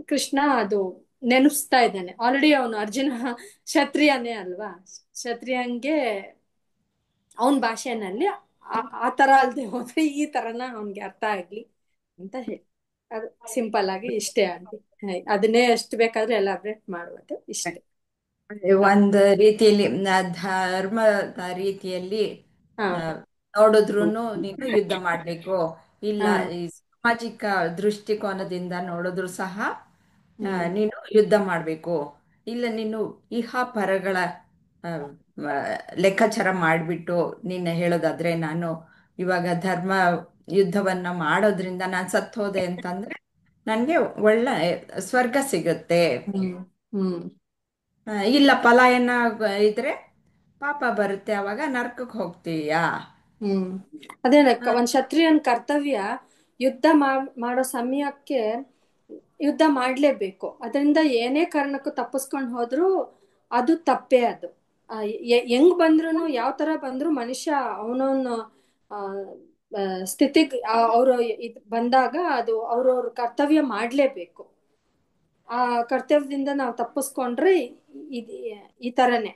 ಕೃಷ್ಣ ಅದು ನೆನಪಿಸ್ತಾ ಇದ್ದಾನೆ. ಆಲ್ರೆಡಿ ಅವನು ಅರ್ಜುನ ಕ್ಷತ್ರಿಯನೇ ಅಲ್ವಾ, ಕ್ಷತ್ರಿಯಂಗೆ ಅವನ್ ಭಾಷೆನಲ್ಲಿ ಆ ತರ ಅಲ್ದೆ ಹೋದ್ರೆ ಈ ತರನ ಅವನ್ಗೆ ಅರ್ಥ ಆಗ್ಲಿ ಅಂತ ಹೇಳಿ, ಅದು ಸಿಂಪಲ್ ಆಗಿ ಇಷ್ಟೇ ಆಗಿ ಅದನ್ನೇ ಎಷ್ಟು ಬೇಕಾದ್ರೆ ಎಲಾಬ್ರೇಟ್ ಮಾಡುವುದು ಇಷ್ಟೇ. ಒಂದು ರೀತಿಯಲ್ಲಿ ಧರ್ಮದ ರೀತಿಯಲ್ಲಿ ಹಾ ಆ, ನೋಡಿದ್ರುನು ನೀನು ಯುದ್ಧ ಮಾಡ್ಬೇಕು, ಇಲ್ಲ ಹಾ ಈ ಸಾಮಾಜಿಕ ದೃಷ್ಟಿಕೋನದಿಂದ ನೋಡಿದ್ರು ಸಹ ಹ್ಮ್ ನೀನು ಯುದ್ಧ ಮಾಡ್ಬೇಕು, ಇಲ್ಲ ನೀನು ಇಹ ಪರಗಳ ಆ, ಆ, ಲೆಕ್ಕಾಚಾರ ಮಾಡಿಬಿಟ್ಟು ನೀನು ಹೇಳೋದಾದ್ರೆ, ನಾನು ಇವಾಗ ಧರ್ಮ ಯುದ್ಧವನ್ನ ಮಾಡೋದ್ರಿಂದ ನಾನು ಸತ್ತು ಹೋದೆ ಅಂತಂದ್ರೆ ನನಗೆ ಒಳ್ಳೆ ಸ್ವರ್ಗ ಸಿಗುತ್ತೆ. ಹ್ಮ್ ಹ್ಮ್ ಇಲ್ಲ ಪಲಾಯನ ಇದ್ರೆ ಪಾಪ ಬರುತ್ತೆ, ಅವಾಗ ನರ್ಕಕ್ಕೆ ಹೋಗ್ತೀಯಾ. ಹ್ಮ್ ಅದೇ ಒಂದ್ ಕ್ಷತ್ರಿಯನ್ ಕರ್ತವ್ಯ ಯುದ್ಧ ಮಾಡೋ ಸಮಯಕ್ಕೆ ಯುದ್ಧ ಮಾಡ್ಲೇಬೇಕು. ಅದರಿಂದ ಏನೇ ಕಾರಣಕ್ಕೂ ತಪ್ಪಿಸ್ಕೊಂಡು ಹೋದ್ರು ಅದು ತಪ್ಪೇ. ಅದು ಹೆಂಗ್ ಬಂದ್ರು ಯಾವ ತರ ಬಂದ್ರು ಮನುಷ್ಯ ಅವನವನ ಸ್ಥಿತಿಗ್ ಅವರು ಬಂದಾಗ ಅದು ಅವ್ರವ್ರ ಕರ್ತವ್ಯ ಮಾಡ್ಲೇಬೇಕು. ಆ ಕರ್ತವ್ಯದಿಂದ ನಾವು ತಪ್ಪಿಸ್ಕೊಂಡ್ರೆ ಈ ತರನೇ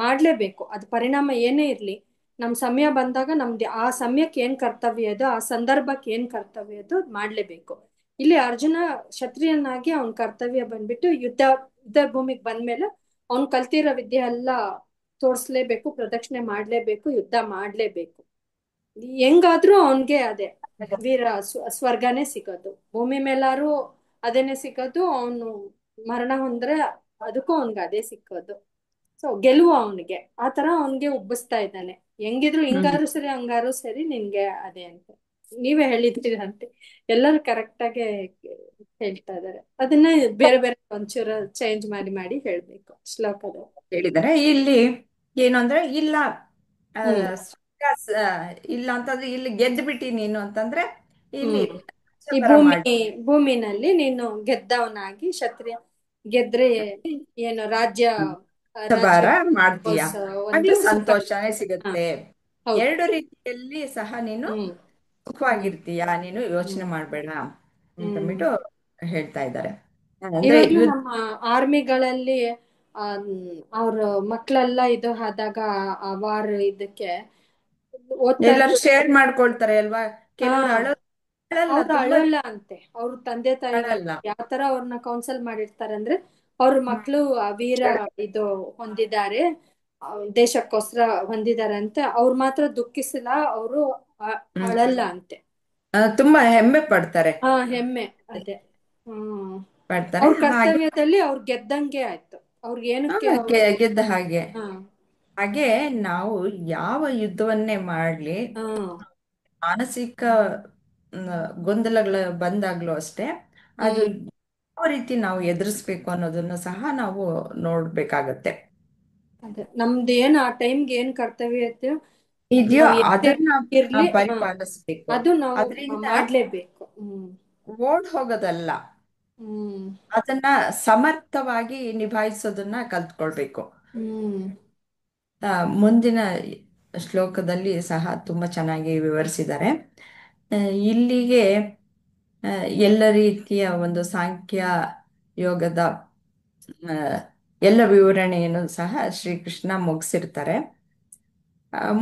ಮಾಡ್ಲೇಬೇಕು. ಅದು ಪರಿಣಾಮ ಏನೇ ಇರ್ಲಿ, ನಮ್ ಸಮಯ ಬಂದಾಗ ನಮ್ದು ಆ ಸಮಯಕ್ಕೆ ಏನ್ ಕರ್ತವ್ಯ ಇದೋ, ಆ ಸಂದರ್ಭಕ್ಕೆ ಏನ್ ಕರ್ತವ್ಯ ಇದೋ ಮಾಡ್ಲೇಬೇಕು. ಇಲ್ಲಿ ಅರ್ಜುನ ಕ್ಷತ್ರಿಯನಾಗಿ ಅವನ್ ಕರ್ತವ್ಯ ಬಂದ್ಬಿಟ್ಟು ಯುದ್ಧ ಭೂಮಿಗೆ ಬಂದ್ಮೇಲೆ ಅವ್ನ್ ಕಲ್ತಿರೋ ವಿದ್ಯೆ ಎಲ್ಲ ತೋರ್ಸ್ಲೇಬೇಕು, ಪ್ರದಕ್ಷಿಣೆ ಮಾಡ್ಲೇಬೇಕು, ಯುದ್ಧ ಮಾಡ್ಲೇಬೇಕು. ಹೆಂಗಾದ್ರೂ ಅವನ್ಗೆ ಅದೇ ವೀರ ಸ್ವರ್ಗನೇ ಸಿಗೋದು. ಭೂಮಿ ಮೇಲಾರು ಅದೇನೆ ಸಿಗೋದು, ಅವನು ಮರಣ ಹೊಂದ್ರೆ ಅದಕ್ಕೂ ಅವನ್ಗೆ ಅದೇ ಸಿಕ್ಕೋದು. ಸೊ ಗೆಲುವು ಅವನಿಗೆ ಆತರ ಅವನ್ಗೆ ಉಬ್ಬಿಸ್ತಾ ಇದ್ದಾನೆ. ಹೆಂಗಿದ್ರು ಹಿಂಗಾರು ಸರಿ ಹಂಗಾರು ಸರಿ ನಿನ್ಗೆ ಅದೇ ಅಂತ ನೀವೇ ಹೇಳಿದ್ದೀರಂತೆ. ಎಲ್ಲರೂ ಕರೆಕ್ಟ್ ಆಗಿ ಹೇಳ್ತಾ ಇದಾರೆ. ಅದನ್ನ ಬೇರೆ ಬೇರೆ ಒಂಚೂರು ಚೇಂಜ್ ಮಾಡಿ ಮಾಡಿ ಹೇಳ್ಬೇಕು ಶ್ಲೋಕದ. ಹೇಳಿದ್ದಾರೆ ಇಲ್ಲಿ ಏನು ಅಂದ್ರೆ, ಇಲ್ಲ ಆ, ಹ್ಮ್ ಸ್ವರ್ಗ ಇಲ್ಲ ಅಂತಂದ್ರೆ ಇಲ್ಲಿ ಗೆದ್ಬಿಟ್ಟಿ ನೀನು ಅಂತಂದ್ರೆ ಇಲ್ಲಿ ಹ್ಮ್ ಈ ರಾಜ್ಯಭಾರ ಮಾಡಿ ಭೂಮಿನಲ್ಲಿ ನೀನು ಗೆದ್ದವನಾಗಿ ಕ್ಷತ್ರಿಯ ಗೆದ್ರೆ ಏನು ರಾಜ್ಯ ರಾಜ್ಯಭಾರ ಮಾಡ್ತೀಯ, ಒಂದು ಆಗ್ಲೂ ಸುಖ. ಸಂತೋಷನೇ ಹಾ ಸಿಗುತ್ತೆ. ಹೌದು. ಎರಡು ರೀತಿಯಲ್ಲಿ ಸಹ ನೀನು ಹ್ಮ್ ಹ್ಮ್ ಸುಖವಾಗಿರ್ತೀಯ, ನೀನು ಯೋಚನೆ ಹ್ಮ್ ಮಾಡಬೇಡ ಹ್ಮ್ ಅಂತಂದ್ಬಿಟ್ಟು ಹೇಳ್ತಾ ಇದ್ದಾರೆ. ಅಂದ್ರೆ ಇವಾಗ್ಲೂ ಯುದ್ಧ ನಮ್ಮ ಆರ್ಮಿಗಳಲ್ಲಿ ಅವ್ರ ಮಕ್ಳೆಲ್ಲ ಇದು ಆದಾಗ ಆ ವಾರ್ ಇದಕ್ಕೆ ಓದ್ತಾ ಎಲ್ಲರೂ ಇರ್ತಾರೆ. ಶೇರ್ ಮಾಡ್ಕೊಳ್ತಾರೆ ಅಲ್ವಾ. ಹಾ ಕೆಲವರು ಅಳಲ್ಲ, ಅವ್ರು ತುಂಬಾ ಅಳಲ್ಲ ಅಂತೆ. ಅವ್ರ ತಂದೆ ತಾಯಿಗಳು ಅಳಲ್ಲ. ಯಾವ ತರ ಅವ್ರನ್ನ ಕೌನ್ಸಲ್ ಮಾಡಿರ್ತಾರೆ ಅಂದ್ರೆ, ಅವ್ರ ಮಕ್ಳು ಆ ವೀರ ಇದು ಹೊಂದಿದ್ದಾರೆ, ದೇಶಕ್ಕೋಸ್ಕರ ಹೊಂದಿದ್ದಾರೆ ಅಂತ ಅವ್ರು ಮಾತ್ರ ದುಃಖಿಸಲ್ಲ, ಅವರು ಅಳಲ್ಲ ಅಂತೆ. ತುಂಬಾ ಹೆಮ್ಮೆ ಪಡ್ತಾರೆ. ಹಾ ಹೆಮ್ಮೆ ಅದೇ. ಹ್ಮ್ ಪಡ್ತಾರೆ ಅವ್ರ ಹಾಗೆ. ಕರ್ತವ್ಯದಲ್ಲಿ ಅವ್ರು ಗೆದ್ದಂಗೆ ಆಯ್ತು. ಅವ್ರಿಗೆ ಏನಕ್ಕೆ ಅವ್ರು ಗೆದ್ದ ಹಾಗೆ. ಹಾ ಹಾಗೆ ನಾವು ಯಾವ ಯುದ್ಧವನ್ನೇ ಮಾಡ್ಲಿ, ಹಾ ಮಾನಸಿಕ ಮ್, ಗೊಂದಲಗಳು ಬಂದಾಗ್ಲೂ ಅಷ್ಟೇ, ಅದು ಹ್ಮ್ ಯಾವ ರೀತಿ ನಾವು ಎದುರಿಸ್ಬೇಕು ಅನ್ನೋದನ್ನು ಸಹ ನಾವು ನೋಡ್ಬೇಕಾಗತ್ತೆ. ಅದೇ ನಮ್ದು ಏನ್ ಆ ಟೈಮ್ಗೆ ಏನ್ ಕರ್ತವ್ಯ ಐತೆ ಇದೆಯೋ ನಾವ್ ಎಷ್ಟೇ ಅದನ್ನ ಇರ್ಲಿ ಪರಿಪಾಲಿಸ್ಬೇಕು. ಅದು ನಾವು ಅದರಿಂದ ಮಾಡ್ಲೇಬೇಕು. ಹ್ಮ್ ಓಡ್ ಹೋಗೋದಲ್ಲ, ಹ್ಮ್ ಅದನ್ನ ಸಮರ್ಥವಾಗಿ ನಿಭಾಯಿಸೋದನ್ನ ಕಲ್ತ್ಕೊಳ್ಬೇಕು. ಹ್ಮ್ ಆ, ಮುಂದಿನ ಶ್ಲೋಕದಲ್ಲಿ ಸಹ ತುಂಬ ಚೆನ್ನಾಗಿ ವಿವರಿಸಿದ್ದಾರೆ. ಆ, ಇಲ್ಲಿಗೆ ಆ, ಎಲ್ಲ ರೀತಿಯ ಒಂದು ಸಾಂಖ್ಯ ಯೋಗದ ಆ, ಎಲ್ಲ ವಿವರಣೆಯನ್ನು ಸಹ ಶ್ರೀಕೃಷ್ಣ ಮುಗಿಸಿರ್ತಾರೆ.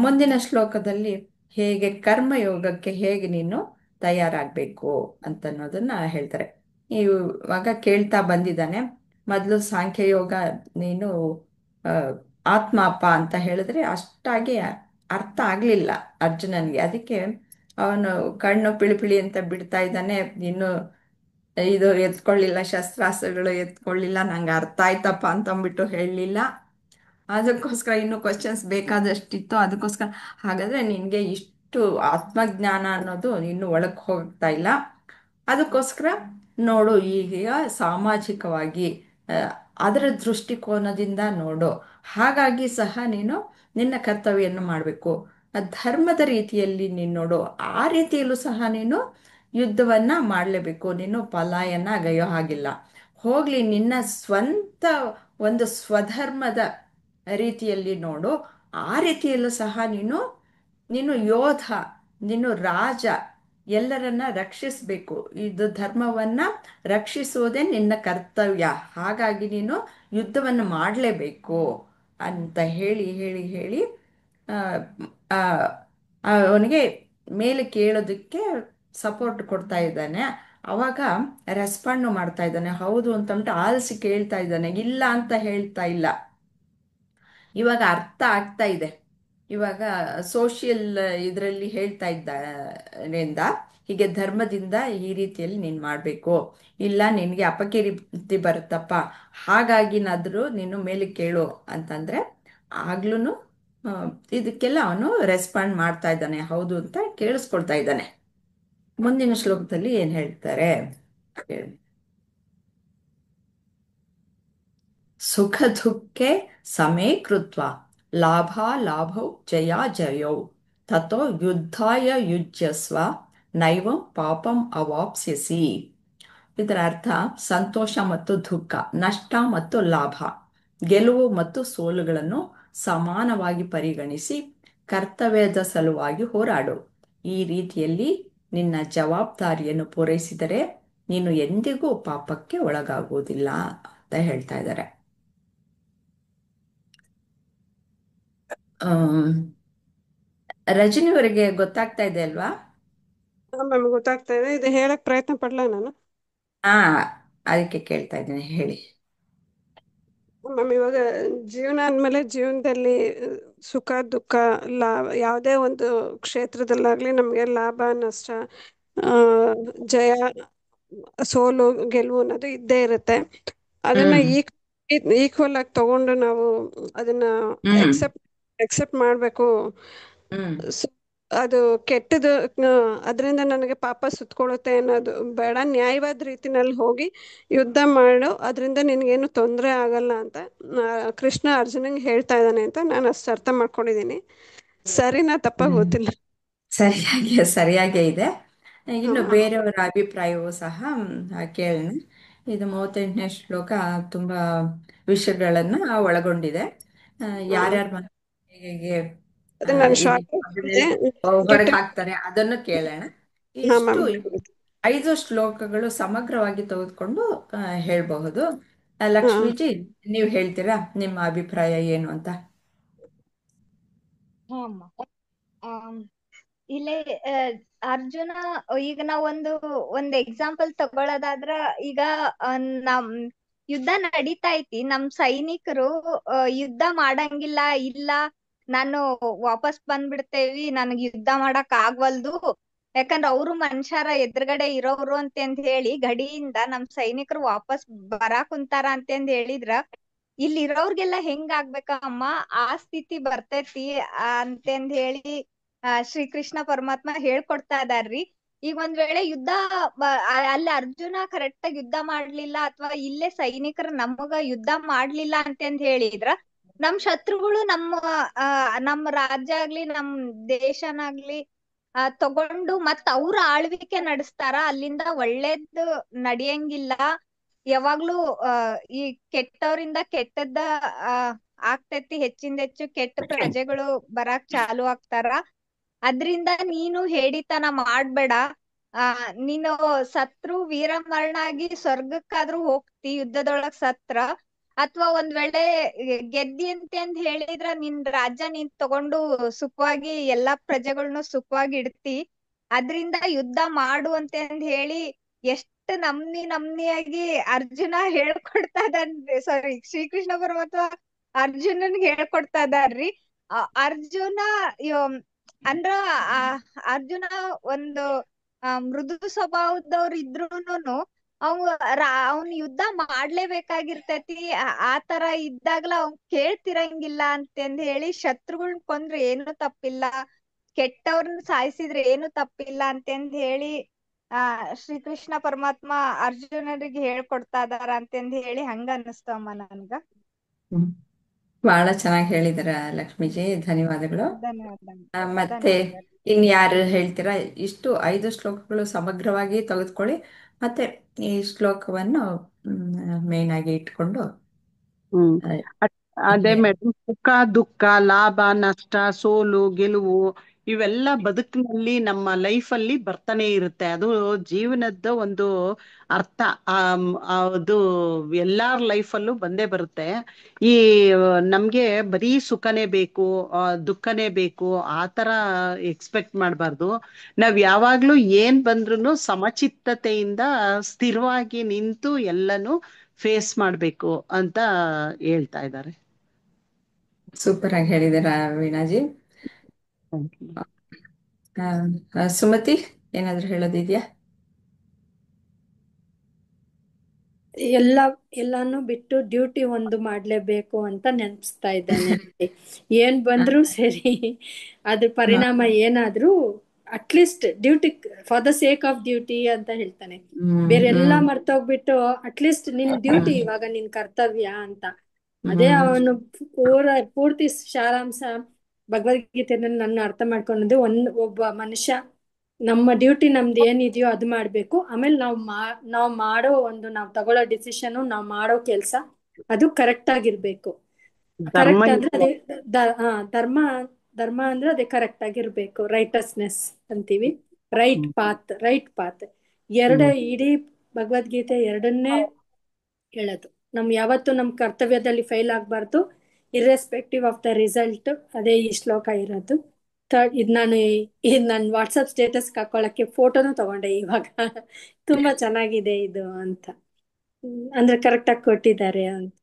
ಮುಂದಿನ ಶ್ಲೋಕದಲ್ಲಿ ಹೇಗೆ ಕರ್ಮಯೋಗಕ್ಕೆ ಹೇಗೆ ನೀನು ತಯಾರಾಗಬೇಕು ಅಂತನ್ನೋದನ್ನ ಹೇಳ್ತಾರೆ. ಇವಾಗ ಕೇಳ್ತಾ ಬಂದಿದ್ದಾನೆ, ಮೊದಲು ಸಾಂಖ್ಯಯೋಗ ನೀನು ಆ, ಆತ್ಮ ಅಪ್ಪ ಅಂತ ಹೇಳಿದ್ರೆ ಅಷ್ಟಾಗಿ ಅರ್ಥ ಆಗಲಿಲ್ಲ ಅರ್ಜುನನ್ಗೆ. ಅದಕ್ಕೆ ಅವನು ಕಣ್ಣು ಪಿಳಿಪಿಳಿ ಅಂತ ಬಿಡ್ತಾ ಇದ್ದಾನೆ. ಇನ್ನು ಇದು ಎತ್ಕೊಳ್ಳಿಲ್ಲ, ಶಸ್ತ್ರಾಸ್ತ್ರಗಳು ಎತ್ಕೊಳ್ಳಿಲ್ಲ, ನಂಗೆ ಅರ್ಥ ಆಯ್ತಪ್ಪ ಅಂತಂದ್ಬಿಟ್ಟು ಹೇಳಲಿಲ್ಲ. ಅದಕ್ಕೋಸ್ಕರ ಇನ್ನೂ ಕ್ವಶನ್ಸ್ ಬೇಕಾದಷ್ಟಿತ್ತು. ಅದಕ್ಕೋಸ್ಕರ ಹಾಗಾದ್ರೆ ನಿನಗೆ ಇಷ್ಟು ಆತ್ಮಜ್ಞಾನ ಅನ್ನೋದು ಇನ್ನೂ ಒಳಗೆ ಹೋಗ್ತಾ ಇಲ್ಲ. ಅದಕ್ಕೋಸ್ಕರ ನೋಡು, ಈಗ ಸಾಮಾಜಿಕವಾಗಿ ಅದರ ದೃಷ್ಟಿಕೋನದಿಂದ ನೋಡು. ಹಾಗಾಗಿ ಸಹ ನೀನು ನಿನ್ನ ಕರ್ತವ್ಯವನ್ನು ಮಾಡಬೇಕು. ಧರ್ಮದ ರೀತಿಯಲ್ಲಿ ನೀನು ನೋಡು, ಆ ರೀತಿಯಲ್ಲೂ ಸಹ ನೀನು ಯುದ್ಧವನ್ನು ಮಾಡಲೇಬೇಕು. ನೀನು ಪಲಾಯನ ಗೈಯೋ ಹಾಗಿಲ್ಲ. ಹೋಗಲಿ, ನಿನ್ನ ಸ್ವಂತ ಒಂದು ಸ್ವಧರ್ಮದ ರೀತಿಯಲ್ಲಿ ನೋಡು, ಆ ರೀತಿಯಲ್ಲೂ ಸಹ ನೀನು ಯೋಧ, ನೀನು ರಾಜ, ಎಲ್ಲರನ್ನ ರಕ್ಷಿಸಬೇಕು. ಇದು ಧರ್ಮವನ್ನು ರಕ್ಷಿಸುವುದೇ ನಿನ್ನ ಕರ್ತವ್ಯ. ಹಾಗಾಗಿ ನೀನು ಯುದ್ಧವನ್ನು ಮಾಡಲೇಬೇಕು ಅಂತ ಹೇಳಿ ಹೇಳಿ ಹೇಳಿ ಆ, ಆ, ಅವನಿಗೆ ಮೇಲೆ ಕೇಳೋದಕ್ಕೆ ಸಪೋರ್ಟ್ ಕೊಡ್ತಾ ಇದ್ದಾನೆ. ಅವಾಗ ರೆಸ್ಪಾಂಡು ಮಾಡ್ತಾ ಇದ್ದಾನೆ. ಹೌದು ಅಂತಂದ್ಬಿಟ್ಟು ಆಲಿಸಿ ಕೇಳ್ತಾ ಇದ್ದಾನೆ, ಇಲ್ಲ ಅಂತ ಹೇಳ್ತಾ ಇಲ್ಲ. ಇವಾಗ ಅರ್ಥ ಆಗ್ತಾ ಇದೆ. ಇವಾಗ ಸೋಷಿಯಲ್ ಇದರಲ್ಲಿ ಹೇಳ್ತಾ ಇದ್ದರಿಂದ, ಹೀಗೆ ಧರ್ಮದಿಂದ ಈ ರೀತಿಯಲ್ಲಿ ನೀನು ಮಾಡಬೇಕು, ಇಲ್ಲ ನಿನಗೆ ಅಪಕೀರ್ತಿ ಬರುತ್ತಪ್ಪ, ಹಾಗಾಗಿನಾದರೂ ನೀನು ಮೇಲೆ ಕೇಳು ಅಂತಂದರೆ ಆಗ್ಲೂ ಇದಕ್ಕೆಲ್ಲ ಅವನು ರೆಸ್ಪಾಂಡ್ ಮಾಡ್ತಾ ಇದ್ದಾನೆ, ಹೌದು ಅಂತ ಕೇಳಿಸ್ಕೊಳ್ತಾ ಇದ್ದಾನೆ. ಮುಂದಿನ ಶ್ಲೋಕದಲ್ಲಿ ಏನು ಹೇಳ್ತಾರೆ ಹೇಳಿ. ಸುಖ ದುಃಖೆ ಸಮೇ ಕೃತ್ವ ಲಾಭಾಲಾಭೌ ಜಯಾಜಯೌ ತಥೋ ಯುದ್ಧಾಯ ಯುಜ್ಯಸ್ವ ನೈವಂ ಪಾಪಂ ಅವಾಪ್ಸ್ಯಸಿ. ಇದರ ಅರ್ಥ ಸಂತೋಷ ಮತ್ತು ದುಃಖ, ನಷ್ಟ ಮತ್ತು ಲಾಭ, ಗೆಲುವು ಮತ್ತು ಸೋಲುಗಳನ್ನು ಸಮಾನವಾಗಿ ಪರಿಗಣಿಸಿ ಕರ್ತವ್ಯದ ಸಲುವಾಗಿ ಹೋರಾಡು. ಈ ರೀತಿಯಲ್ಲಿ ನಿನ್ನ ಜವಾಬ್ದಾರಿಯನ್ನು ಪೂರೈಸಿದರೆ ನೀನು ಎಂದಿಗೂ ಪಾಪಕ್ಕೆ ಒಳಗಾಗುವುದಿಲ್ಲ ಅಂತ ಹೇಳ್ತಾ ಇದ್ದಾರೆ. ರಜನಿಯವರಿಗೆ ಗೊತ್ತಾಗ್ತಾ ಇದೆ ಅಲ್ವಾ? ಮ್ಯಾಮ್ ಗೊತ್ತಾಗ್ತಾ ಇದೆ. ಇದು ಹೇಳಕ್ ಪ್ರಯತ್ನ ಪಡ್ಲಾ ನಾನು? ಹಾ, ಅದಕ್ಕೆ ಕೇಳ್ತಾ ಇದ್ದೀನಿ, ಹೇಳಿ. ಮ್ಯಾಮ್ ಇವಾಗ ಜೀವನ ಅಂದಮೇಲೆ ಜೀವನದಲ್ಲಿ ಸುಖ ದುಃಖ ಲಾಭ, ಯಾವುದೇ ಒಂದು ಕ್ಷೇತ್ರದಲ್ಲಾಗ್ಲಿ ನಮಗೆ ಲಾಭ ನಷ್ಟ, ಆ, ಜಯ ಸೋಲು ಗೆಲುವು ಅನ್ನೋದು ಇದ್ದೇ ಇರುತ್ತೆ. ಅದನ್ನ ಹ್ಮ್ ಈಕ್ವಲ್ ಆಗಿ ತಗೊಂಡು ನಾವು ಅದನ್ನ ಹ್ಮ್ ಎಕ್ಸೆಪ್ಟ್ ಮಾಡಬೇಕು. ಹ್ಮ್ ಅದು ಕೆಟ್ಟದು, ಅದರಿಂದ ನನಗೆ ಪಾಪ ಸುತ್ಕೊಳ್ಳುತ್ತೆ ಅನ್ನೋದು ಬೇಡ. ನ್ಯಾಯವಾದ ರೀತಿನಲ್ಲಿ ಹೋಗಿ ಯುದ್ಧ ಮಾಡು, ಅದರಿಂದ ನಿನಗೇನು ತೊಂದರೆ ಆಗಲ್ಲ ಅಂತ ಕೃಷ್ಣ ಅರ್ಜುನಂಗೆ ಹೇಳ್ತಾ ಇದ್ದಾನೆ ಅಂತ ನಾನು ಅಷ್ಟು ಅರ್ಥ ಮಾಡ್ಕೊಂಡಿದ್ದೀನಿ. ಸರಿನಾ ತಪ್ಪ ಹ್ಮ್ ಗೊತ್ತಿಲ್ಲ. ಸರಿಯಾಗೇ ಇದೆ. ಇನ್ನು ಹಾ, ಬೇರೆಯವರ ಅಭಿಪ್ರಾಯವೂ ಸಹ ಕೇಳೋಣ. ಇದು 38ನೇ ಶ್ಲೋಕ ತುಂಬ ವಿಷಯಗಳನ್ನು ಒಳಗೊಂಡಿದೆ. ಹಾ. ಯಾರ್ಯಾರ ಮನೆ ಹೇಗೆ ಅದು ನಾನು ಇದು ಶಾರ್ಟ್ ಹೊರಗೆ ಹಾಕ್ತಾರೆ ಅದನ್ನು ಕೇಳೋಣ. ಹಾ ಇಷ್ಟು ಮ್ಯಾಮ್. 5 ಶ್ಲೋಕಗಳು ಸಮಗ್ರವಾಗಿ ತೆಗೆದುಕೊಂಡು ಹೇಳಬಹುದು. ಹಾ ಲಕ್ಷ್ಮೀಜಿ, ನೀವು ಹೇಳ್ತೀರಾ ನಿಮ್ಮ ಅಭಿಪ್ರಾಯ ಏನು ಅಂತ? ಅಮ್ಮ ಇಲ್ಲೇ ಅರ್ಜುನ, ಈಗ ನಾವ್ ಒಂದ್ ಎಕ್ಸಾಂಪಲ್ ತಗೊಳ್ಳೋದಾದ್ರ, ಈಗ ನಮ್ ಯುದ್ಧ ನಡೀತಾ ಐತಿ, ನಮ್ ಸೈನಿಕರು ಯುದ್ಧ ಮಾಡಂಗಿಲ್ಲ, ಇಲ್ಲ ನಾನು ವಾಪಸ್ ಬಂದ್ಬಿಡ್ತೇವಿ, ನನಗ್ ಯುದ್ಧ ಮಾಡಕ್ ಆಗ್ವಲ್ದು, ಯಾಕಂದ್ರ ಅವ್ರು ಮನುಷ್ಯರ ಎದುರುಗಡೆ ಇರೋರು ಅಂತಂದ್ ಹೇಳಿ ಗಡಿಯಿಂದ ನಮ್ ಸೈನಿಕರು ವಾಪಸ್ ಬರಾಕ್ ಕುಂತಾರ ಅಂತಂದ್ ಹೇಳಿದ್ರ ಇಲ್ಲಿ ಇರೋರ್ಗೆಲ್ಲ ಹೆಂಗ್ ಆಗ್ಬೇಕಮ್ಮ, ಆ ಸ್ಥಿತಿ ಬರ್ತೈತಿ ಅಂತಂದ್ ಹೇಳಿ ಶ್ರೀಕೃಷ್ಣ ಪರಮಾತ್ಮ ಹೇಳ್ಕೊಡ್ತಾ ಇದಾರ್ರಿ. ಈಗ ಒಂದ್ ವೇಳೆ ಯುದ್ಧ ಅಲ್ಲಿ ಅರ್ಜುನ ಕರೆಕ್ಟ್ ಆಗಿ ಯುದ್ಧ ಮಾಡ್ಲಿಲ್ಲ, ಅಥವಾ ಇಲ್ಲೇ ಸೈನಿಕರು ನಮಗ ಯುದ್ಧ ಮಾಡ್ಲಿಲ್ಲ ಅಂತಂದ್ ಹೇಳಿದ್ರ ನಮ್ ಶತ್ರುಗಳು ನಮ್ಮ ರಾಜ್ಯ ಆಗ್ಲಿ ನಮ್ ದೇಶನಾಗ್ಲಿ ತಗೊಂಡು ಮತ್ ಅವ್ರ ಆಳ್ವಿಕೆ ನಡೆಸ್ತಾರ, ಅಲ್ಲಿಂದ ಒಳ್ಳೇದ್ ನಡಿಯಂಗಿಲ್ಲ. ಯಾವಾಗ್ಲೂ ಈ ಕೆಟ್ಟವರಿಂದ ಕೆಟ್ಟದ್ದ ಆಗ್ತೈತಿ, ಹೆಚ್ಚಿಂದ ಹೆಚ್ಚು ಕೆಟ್ಟ ಪ್ರಜೆಗಳು ಬರಾಕ್ ಚಾಲು ಆಗ್ತಾರ. ಅದ್ರಿಂದ ನೀನು ಹೇಡಿತನ ಮಾಡ್ಬೇಡ. ನೀನು ಸತ್ರು ವೀರ ಮರಣ ಆಗಿ ಸ್ವರ್ಗಕ್ಕಾದ್ರೂ ಹೋಗ್ತಿ ಯುದ್ಧದೊಳಗ್ ಸತ್ರ, ಅಥವಾ ಒಂದ್ ವೇಳೆ ಗೆದ್ದಿ ಅಂತ ಹೇಳಿದ್ರ ನಿನ್ ರಾಜ್ಯ ನೀನ್ ತಗೊಂಡು ಸುಖವಾಗಿ ಎಲ್ಲಾ ಪ್ರಜೆಗಳ್ನು ಸುಖವಾಗಿ ಇಡ್ತಿ. ಅದ್ರಿಂದ ಯುದ್ಧ ಮಾಡು ಅಂತಂದ್ ಹೇಳಿ ಎಷ್ಟ್ ನಮ್ನಿಯಾಗಿ ಅರ್ಜುನ ಹೇಳ್ಕೊಡ್ತಾ ಇದ್ದಾನ್ರಿ. ಸಾರಿ, ಶ್ರೀಕೃಷ್ಣ ಪರಮಾತ್ಮ ಅರ್ಜುನನ್ಗೆ ಹೇಳ್ಕೊಡ್ತಾ ಇದ್ದಾರ್ರಿ. ಅರ್ಜುನ ಅಂದ್ರ ಅರ್ಜುನ ಒಂದು ಮೃದು ಸ್ವಭಾವದವ್ರು ಇದ್ರೂನು ಅವ್ನ್ ಯುದ್ಧ ಮಾಡ್ಲೇಬೇಕಾಗಿರ್ತೈತಿ. ಆ ತರ ಇದ್ದಾಗ್ಲ ಅವ್ನ್ ಕೇಳ್ತಿರಂಗಿಲ್ಲ ಅಂತಂದ್ ಹೇಳಿ, ಶತ್ರುಗಳ್ ಕೊಂದ್ರೆ ಏನು ತಪ್ಪಿಲ್ಲ, ಕೆಟ್ಟವ್ರನ್ನ ಸಾಯಿಸಿದ್ರೆ ಏನು ತಪ್ಪಿಲ್ಲ ಅಂತಂದ್ ಹೇಳಿ ಆ ಶ್ರೀಕೃಷ್ಣ ಪರಮಾತ್ಮ ಅರ್ಜುನರಿಗೆ ಹೇಳ್ಕೊಡ್ತಾ ಇದಾರ ಅಂತಂದ್ ಹೇಳಿ ಹಂಗ ಅನಿಸ್ತು ಅಮ್ಮ ನನ್ಗ. ಹ್ಮ್. ಬಹಳ ಚೆನ್ನಾಗಿ ಹೇಳಿದಾರ ಲಕ್ಷ್ಮೀಜಿ, ಧನ್ಯವಾದಗಳು. ಧನ್ಯವಾದ ಮತ್ತೆ ಧನ್ಯವಾದ. ಇನ್ಯಾರು ಹೇಳ್ತೀರಾ? ಇಷ್ಟು 5 ಶ್ಲೋಕಗಳು ಸಮಗ್ರವಾಗಿ ತೆಗೆದುಕೊಳ್ಳಿ, ಮತ್ತೆ ಈ ಶ್ಲೋಕವನ್ನು ಮೇನ್ ಆಗಿ ಇಟ್ಕೊಂಡು ಹ್ಮ್ ಆ, ಅದ್- ಅದೇ ಹಿಂಗೆ ಮೇಡಮ್, ಸುಖ ದುಃಖ, ಲಾಭ ನಷ್ಟ, ಸೋಲು ಗೆಲುವು, ಇವೆಲ್ಲ ಬದುಕಿನಲ್ಲಿ ನಮ್ಮ ಲೈಫಲ್ಲಿ ಬರ್ತಾನೆ ಇರುತ್ತೆ. ಅದು ಜೀವನದ ಒಂದು ಅರ್ಥ. ಅದು ಎಲ್ಲಾರ ಲೈಫಲ್ಲೂ ಬಂದೇ ಬರುತ್ತೆ. ಈ ನಮ್ಗೆ ಬರೀ ಸುಖನೇ ಬೇಕು, ದುಃಖನೇ ಬೇಕು ಆ ತರ ಎಕ್ಸ್ಪೆಕ್ಟ್ ಮಾಡಬಾರ್ದು. ನಾವ್ ಯಾವಾಗ್ಲೂ ಏನ್ ಬಂದ್ರೂ ಸಮಚಿತ್ತತೆಯಿಂದ ಸ್ಥಿರವಾಗಿ ನಿಂತು ಎಲ್ಲನೂ ಫೇಸ್ ಮಾಡ್ಬೇಕು ಅಂತ ಹೇಳ್ತಾ ಇದ್ದಾರೆ. ಸೂಪರ್ ಆಗಿ ಹೇಳಿದಾರ ವೀಣಾಜಿ. Thank you. ಸುಮತಿ, ಏನಾದ್ರು ಹೇಳೋದಿದ್ಯಾ? ಎಲ್ಲ ಎಲ್ಲಾನು ಬಿಟ್ಟು ಡ್ಯೂಟಿ ಒಂದು ಮಾಡ್ಲೇಬೇಕು ಅಂತ ನೆನ್ಪಿಸ್ತಾ ಇದ್ದಾನೆ. ಏನ್ ಬಂದ್ರು ಸರಿ, ಅದ್ರ ಪರಿಣಾಮ ಏನಾದ್ರೂ at least duty, for the sake of duty ಅಂತ ಹೇಳ್ತಾನೆ. ಬೇರೆ ಎಲ್ಲ ಮರ್ತೋಗ್ಬಿಟ್ಟು ಅಟ್ಲೀಸ್ಟ್ ನಿನ್ ಡ್ಯೂಟಿ ಇವಾಗ ನಿನ್ ಕರ್ತವ್ಯ ಅಂತ. ಅದೇ ಅವನು ಪೂರ್ತಿ ಸಾರಾಂಶ ಭಗವದ್ಗೀತೆಯನ್ನು ನನ್ನ ಅರ್ಥ ಮಾಡ್ಕೊಂಡದ್ದು, ಒಬ್ಬ ಮನುಷ್ಯ ನಮ್ಮ ಡ್ಯೂಟಿ ನಮ್ದು ಏನಿದೆಯೋ ಅದು ಮಾಡ್ಬೇಕು. ಆಮೇಲೆ ನಾವು ಮಾಡೋ ನಾವು ತಗೊಳ್ಳೋ ಡಿಸಿಷನ್, ನಾವು ಮಾಡೋ ಕೆಲ್ಸ ಅದು ಕರೆಕ್ಟ್ ಆಗಿರ್ಬೇಕು. ಧರ್ಮ ಕರೆಕ್ಟ್ ಅಂದ್ರೆ ಅದೇ ಧರ್ಮ. ಧರ್ಮ ಅಂದ್ರೆ ಅದೇ ಕರೆಕ್ಟ್ ಆಗಿರ್ಬೇಕು. ರೈಟಸ್ನೆಸ್ ಅಂತೀವಿ. ರೈಟ್ ಪಾತ್ ಇಡೀ ಭಗವದ್ಗೀತೆ ಎರಡನ್ನೇ ಹೇಳೋದು. ಯಾವತ್ತು ನಮ್ ಕರ್ತವ್ಯದಲ್ಲಿ ಫೇಲ್ ಆಗ್ಬಾರ್ದು, ಇರ್ರೆಸ್ಪೆಕ್ಟಿವ್ ಆಫ್ ದ ರಿಸಲ್ಟ್. ಅದೇ ಈ ಶ್ಲೋಕ ಇರೋದು. ಇದು ನಾನು ವಾಟ್ಸಪ್ ಸ್ಟೇಟಸ್ ಹಾಕೊಳಕ್ಕೆ ಫೋಟೋನು ತಗೊಂಡೆ ಇವಾಗ. ತುಂಬಾ ಚೆನ್ನಾಗಿದೆ ಇದು ಅಂತ. ಅಂದ್ರೆ ಕರೆಕ್ಟ್ ಆಗಿ ಕೊಟ್ಟಿದ್ದಾರೆ ಅಂತ.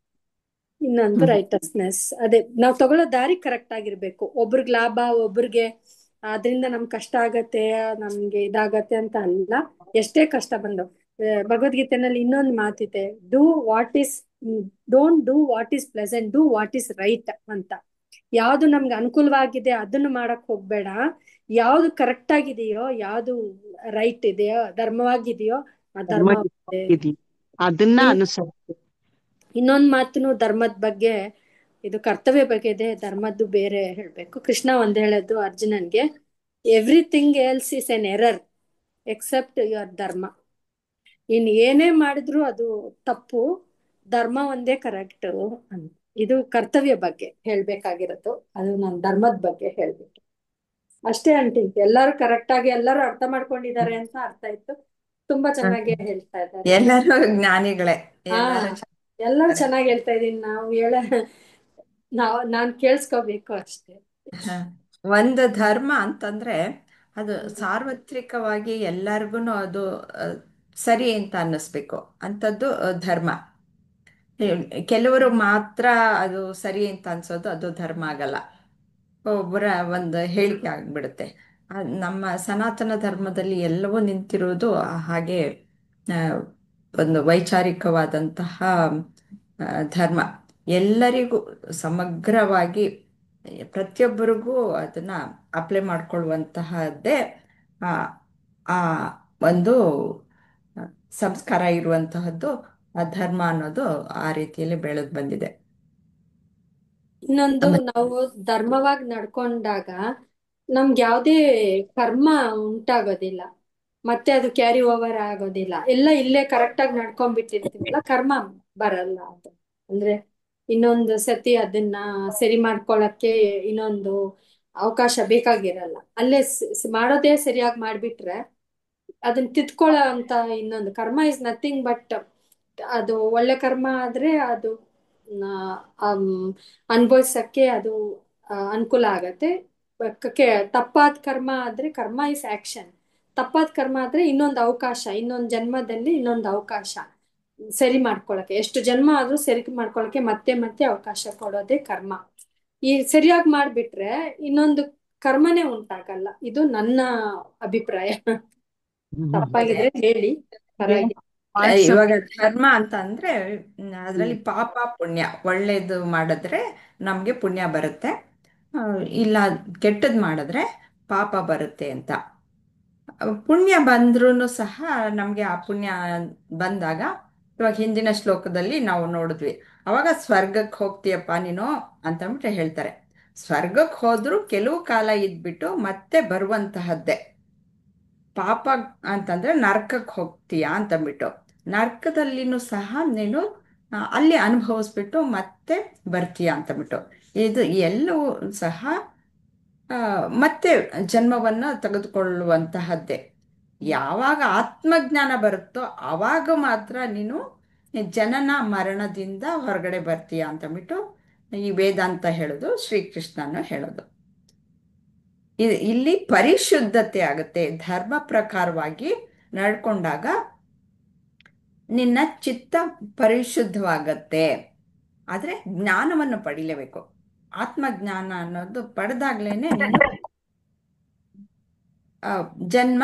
ಇನ್ನೊಂದು ರೈಟಸ್ನೆಸ್, ಅದೇ ನಾವು ತಗೊಳ್ಳೋ ದಾರಿ ಕರೆಕ್ಟ್ ಆಗಿರ್ಬೇಕು. ಒಬ್ರಿಗೆ ಲಾಭ, ಒಬ್ರಿಗೆ ಅದರಿಂದ ನಮ್ಗೆ ಕಷ್ಟ ಆಗತ್ತೆ, ನಮ್ಗೆ ಇದಾಗತ್ತೆ ಅಂತ ಅಲ್ಲ. ಎಷ್ಟೇ ಕಷ್ಟ ಬಂದು ಭಗವದ್ಗೀತೆನಲ್ಲಿ ಇನ್ನೊಂದು ಮಾತಿದೆ, don't do what is pleasant, do what is right ಅಂತ. ಯಾವ್ದು ನಮ್ಗೆ ಅನುಕೂಲವಾಗಿದೆ ಅದನ್ನು ಮಾಡಕ್ ಹೋಗ್ಬೇಡ. ಯಾವ್ದು ಕರೆಕ್ಟ್ ಆಗಿದೆಯೋ, ಯಾವ್ದು ರೈಟ್ ಇದೆಯೋ, ಧರ್ಮವಾಗಿದೆಯೋ ಆ ಧರ್ಮ ಅದನ್ನ ಅನುಸರಿಸಿ. ಇನ್ನೊಂದ್ ಮಾತುನು ಧರ್ಮದ ಬಗ್ಗೆ, ಇದು ಕರ್ತವ್ಯ ಬಗ್ಗೆ ಇದೆ, ಧರ್ಮದ್ದು ಬೇರೆ ಹೇಳ್ಬೇಕು. ಕೃಷ್ಣ ಒಂದ್ ಹೇಳೋದು ಅರ್ಜುನನ್ಗೆ, everything else is an error except your dharma. ಏನೇ ಮಾಡಿದ್ರು ಅದು ತಪ್ಪು, ಧರ್ಮ ಒಂದೇ ಕರೆಕ್ಟ್ ಅಂತ. ಇದು ಕರ್ತವ್ಯ ಬಗ್ಗೆ ಹೇಳ್ಬೇಕಾಗಿರೋದು, ಅದು ನಾನು ಧರ್ಮದ ಬಗ್ಗೆ ಹೇಳ್ಬೇಕು ಅಷ್ಟೇ ಆಂಟಿ. ಎಲ್ಲರೂ ಕರೆಕ್ಟ್ ಆಗಿ ಎಲ್ಲರೂ ಅರ್ಥ ಮಾಡ್ಕೊಂಡಿದ್ದಾರೆ ಅಂತ ಅರ್ಥ ಆಯ್ತು. ತುಂಬಾ ಚೆನ್ನಾಗಿ ಹೇಳ್ತಾ ಇದ್ದಾರೆ ಎಲ್ಲರೂ ಜ್ಞಾನಿಗಳೇ, ಎಲ್ಲರೂ ಚೆನ್ನಾಗಿ ಹೇಳ್ತಾ ಇದೀನಿ. ನಾನ್ ಕೇಳಿಸ್ಕೋಬೇಕು ಅಷ್ಟೇ. ಒಂದು ಧರ್ಮ ಅಂತಂದ್ರೆ ಅದು ಸಾರ್ವತ್ರಿಕವಾಗಿ ಎಲ್ಲರಿಗೂ ಅದು ಸರಿ ಅಂತ ಅನ್ನಿಸ್ಬೇಕು ಅಂಥದ್ದು ಧರ್ಮ. ಕೆಲವರು ಮಾತ್ರ ಅದು ಸರಿ ಅಂತ ಅನ್ಸೋದು ಅದು ಧರ್ಮ ಆಗಲ್ಲ, ಒಬ್ಬರ ಒಂದು ಹೇಳಿಕೆ ಆಗ್ಬಿಡುತ್ತೆ. ನಮ್ಮ ಸನಾತನ ಧರ್ಮದಲ್ಲಿ ಎಲ್ಲವೂ ನಿಂತಿರೋದು ಹಾಗೆ ಒಂದು ವೈಚಾರಿಕವಾದಂತಹ ಧರ್ಮ. ಎಲ್ಲರಿಗೂ ಸಮಗ್ರವಾಗಿ ಪ್ರತಿಯೊಬ್ಬರಿಗೂ ಅದನ್ನ ಅಪ್ಲೈ ಮಾಡ್ಕೊಳ್ಳುವಂತಹದ್ದೇ ಆ ಆ ಒಂದು ಸಂಸ್ಕಾರ ಇರುವಂತಹದ್ದು ಆ ಧರ್ಮ ಅನ್ನೋದು ಆ ರೀತಿಯಲ್ಲಿ ಬೆಳೆದು ಬಂದಿದೆ. ಇನ್ನೊಂದು, ನಾವು ಧರ್ಮವಾಗಿ ನಡ್ಕೊಂಡಾಗ ನಮ್ಗೆ ಯಾವ್ದೇ ಕರ್ಮ ಉಂಟಾಗೋದಿಲ್ಲ, ಮತ್ತೆ ಅದು ಕ್ಯಾರಿ ಓವರ್ ಆಗೋದಿಲ್ಲ. ಎಲ್ಲ ಇಲ್ಲೇ ಕರೆಕ್ಟ್ ಆಗಿ ನಡ್ಕೊಂಡ್ಬಿಟ್ಟಿರ್ತೀವಲ್ಲ, ಕರ್ಮ ಬರಲ್ಲ ಅದು. ಅಂದ್ರೆ ಇನ್ನೊಂದು ಸತಿ ಅದನ್ನ ಸರಿ ಮಾಡ್ಕೊಳಕ್ಕೆ ಇನ್ನೊಂದು ಅವಕಾಶ ಬೇಕಾಗಿರಲ್ಲ. ಅಲ್ಲೇ ಮಾಡೋದೇ ಸರಿಯಾಗಿ ಮಾಡ್ಬಿಟ್ರೆ ಅದನ್ನ ತಿದ್ಕೊಳ್ಳೋ ಅಂತ ಇನ್ನೊಂದು ಕರ್ಮ ಇಸ್ ನಥಿಂಗ್ ಬಟ್, ಅದು ಒಳ್ಳೆ ಕರ್ಮ ಆದ್ರೆ ಅದು ಅನುಭವಿಸಕ್ಕೆ ಅದು ಅನುಕೂಲ ಆಗತ್ತೆ. ತಪ್ಪಾದ ಕರ್ಮ ಆದ್ರೆ, ಕರ್ಮ ಇಸ್ ಆಕ್ಷನ್, ತಪ್ಪಾದ ಕರ್ಮ ಆದ್ರೆ ಇನ್ನೊಂದು ಅವಕಾಶ, ಇನ್ನೊಂದು ಜನ್ಮದಲ್ಲಿ ಇನ್ನೊಂದು ಅವಕಾಶ ಸರಿ ಮಾಡ್ಕೊಳಕ್ಕೆ. ಎಷ್ಟು ಜನ್ಮ ಆದ್ರೂ ಸರಿ ಮಾಡ್ಕೊಳಕ್ಕೆ ಮತ್ತೆ ಮತ್ತೆ ಅವಕಾಶ ಕೊಡೋದೇ ಕರ್ಮ. ಈ ಸರಿಯಾಗಿ ಮಾಡ್ಬಿಟ್ರೆ ಇನ್ನೊಂದು ಕರ್ಮನೇ ಉಂಟಾಗಲ್ಲ. ಇದು ನನ್ನ ಅಭಿಪ್ರಾಯ. ತಪ್ಪಾಗಿದ್ರೆ ಹೇಳಿ, ಪರವಾಗಿಲ್ಲ. ಇವಾಗ ಧರ್ಮ ಅಂತ ಅಂದ್ರೆ ಅದರಲ್ಲಿ ಪಾಪ ಪುಣ್ಯ, ಒಳ್ಳೇದು ಮಾಡಿದ್ರೆ ನಮ್ಗೆ ಪುಣ್ಯ ಬರುತ್ತೆ, ಇಲ್ಲ ಕೆಟ್ಟದ್ ಮಾಡಿದ್ರೆ ಪಾಪ ಬರುತ್ತೆ ಅಂತ. ಪುಣ್ಯ ಬಂದ್ರೂ ಸಹ ನಮಗೆ ಆ ಪುಣ್ಯ ಬಂದಾಗ, ಇವಾಗ ಹಿಂದಿನ ಶ್ಲೋಕದಲ್ಲಿ ನಾವು ನೋಡಿದ್ವಿ, ಅವಾಗ ಸ್ವರ್ಗಕ್ಕೆ ಹೋಗ್ತೀಯಪ್ಪ ನೀನು ಅಂತಂದ್ಬಿಟ್ಟು ಹೇಳ್ತಾರೆ. ಸ್ವರ್ಗಕ್ಕೆ ಹೋದ್ರೂ ಕೆಲವು ಕಾಲ ಇದ್ಬಿಟ್ಟು ಮತ್ತೆ ಬರುವಂತಹದ್ದೇ. ಪಾಪ ಅಂತಂದ್ರೆ ನರ್ಕಕ್ಕೆ ಹೋಗ್ತೀಯಾ ಅಂತಂದ್ಬಿಟ್ಟು, ನರ್ಕದಲ್ಲಿನೂ ಸಹ ನೀನು ಅಲ್ಲಿ ಅನುಭವಿಸ್ಬಿಟ್ಟು ಮತ್ತೆ ಬರ್ತೀಯಾ ಅಂತಂದ್ಬಿಟ್ಟು, ಇದು ಎಲ್ಲವೂ ಸಹ ಮತ್ತೆ ಜನ್ಮವನ್ನ ತೆಗೆದುಕೊಳ್ಳುವಂತಹದ್ದೇ. ಯಾವಾಗ ಆತ್ಮಜ್ಞಾನ ಬರುತ್ತೋ ಆವಾಗ ಮಾತ್ರ ನೀನು ಜನನ ಮರಣದಿಂದ ಹೊರಗಡೆ ಬರ್ತೀಯ ಅಂತಂದ್ಬಿಟ್ಟು ಈ ವೇದಾಂತ ಹೇಳೋದು, ಶ್ರೀಕೃಷ್ಣನು ಹೇಳೋದು. ಇಲ್ಲಿ ಪರಿಶುದ್ಧತೆ ಆಗುತ್ತೆ. ಧರ್ಮ ಪ್ರಕಾರವಾಗಿ ನಡ್ಕೊಂಡಾಗ ನಿನ್ನ ಚಿತ್ತ ಪರಿಶುದ್ಧವಾಗತ್ತೆ. ಆದರೆ ಜ್ಞಾನವನ್ನು ಪಡಿಲೇಬೇಕು. ಆತ್ಮಜ್ಞಾನ ಅನ್ನೋದು ಪಡೆದಾಗ್ಲೇನೆ ನೀನು ಜನ್ಮ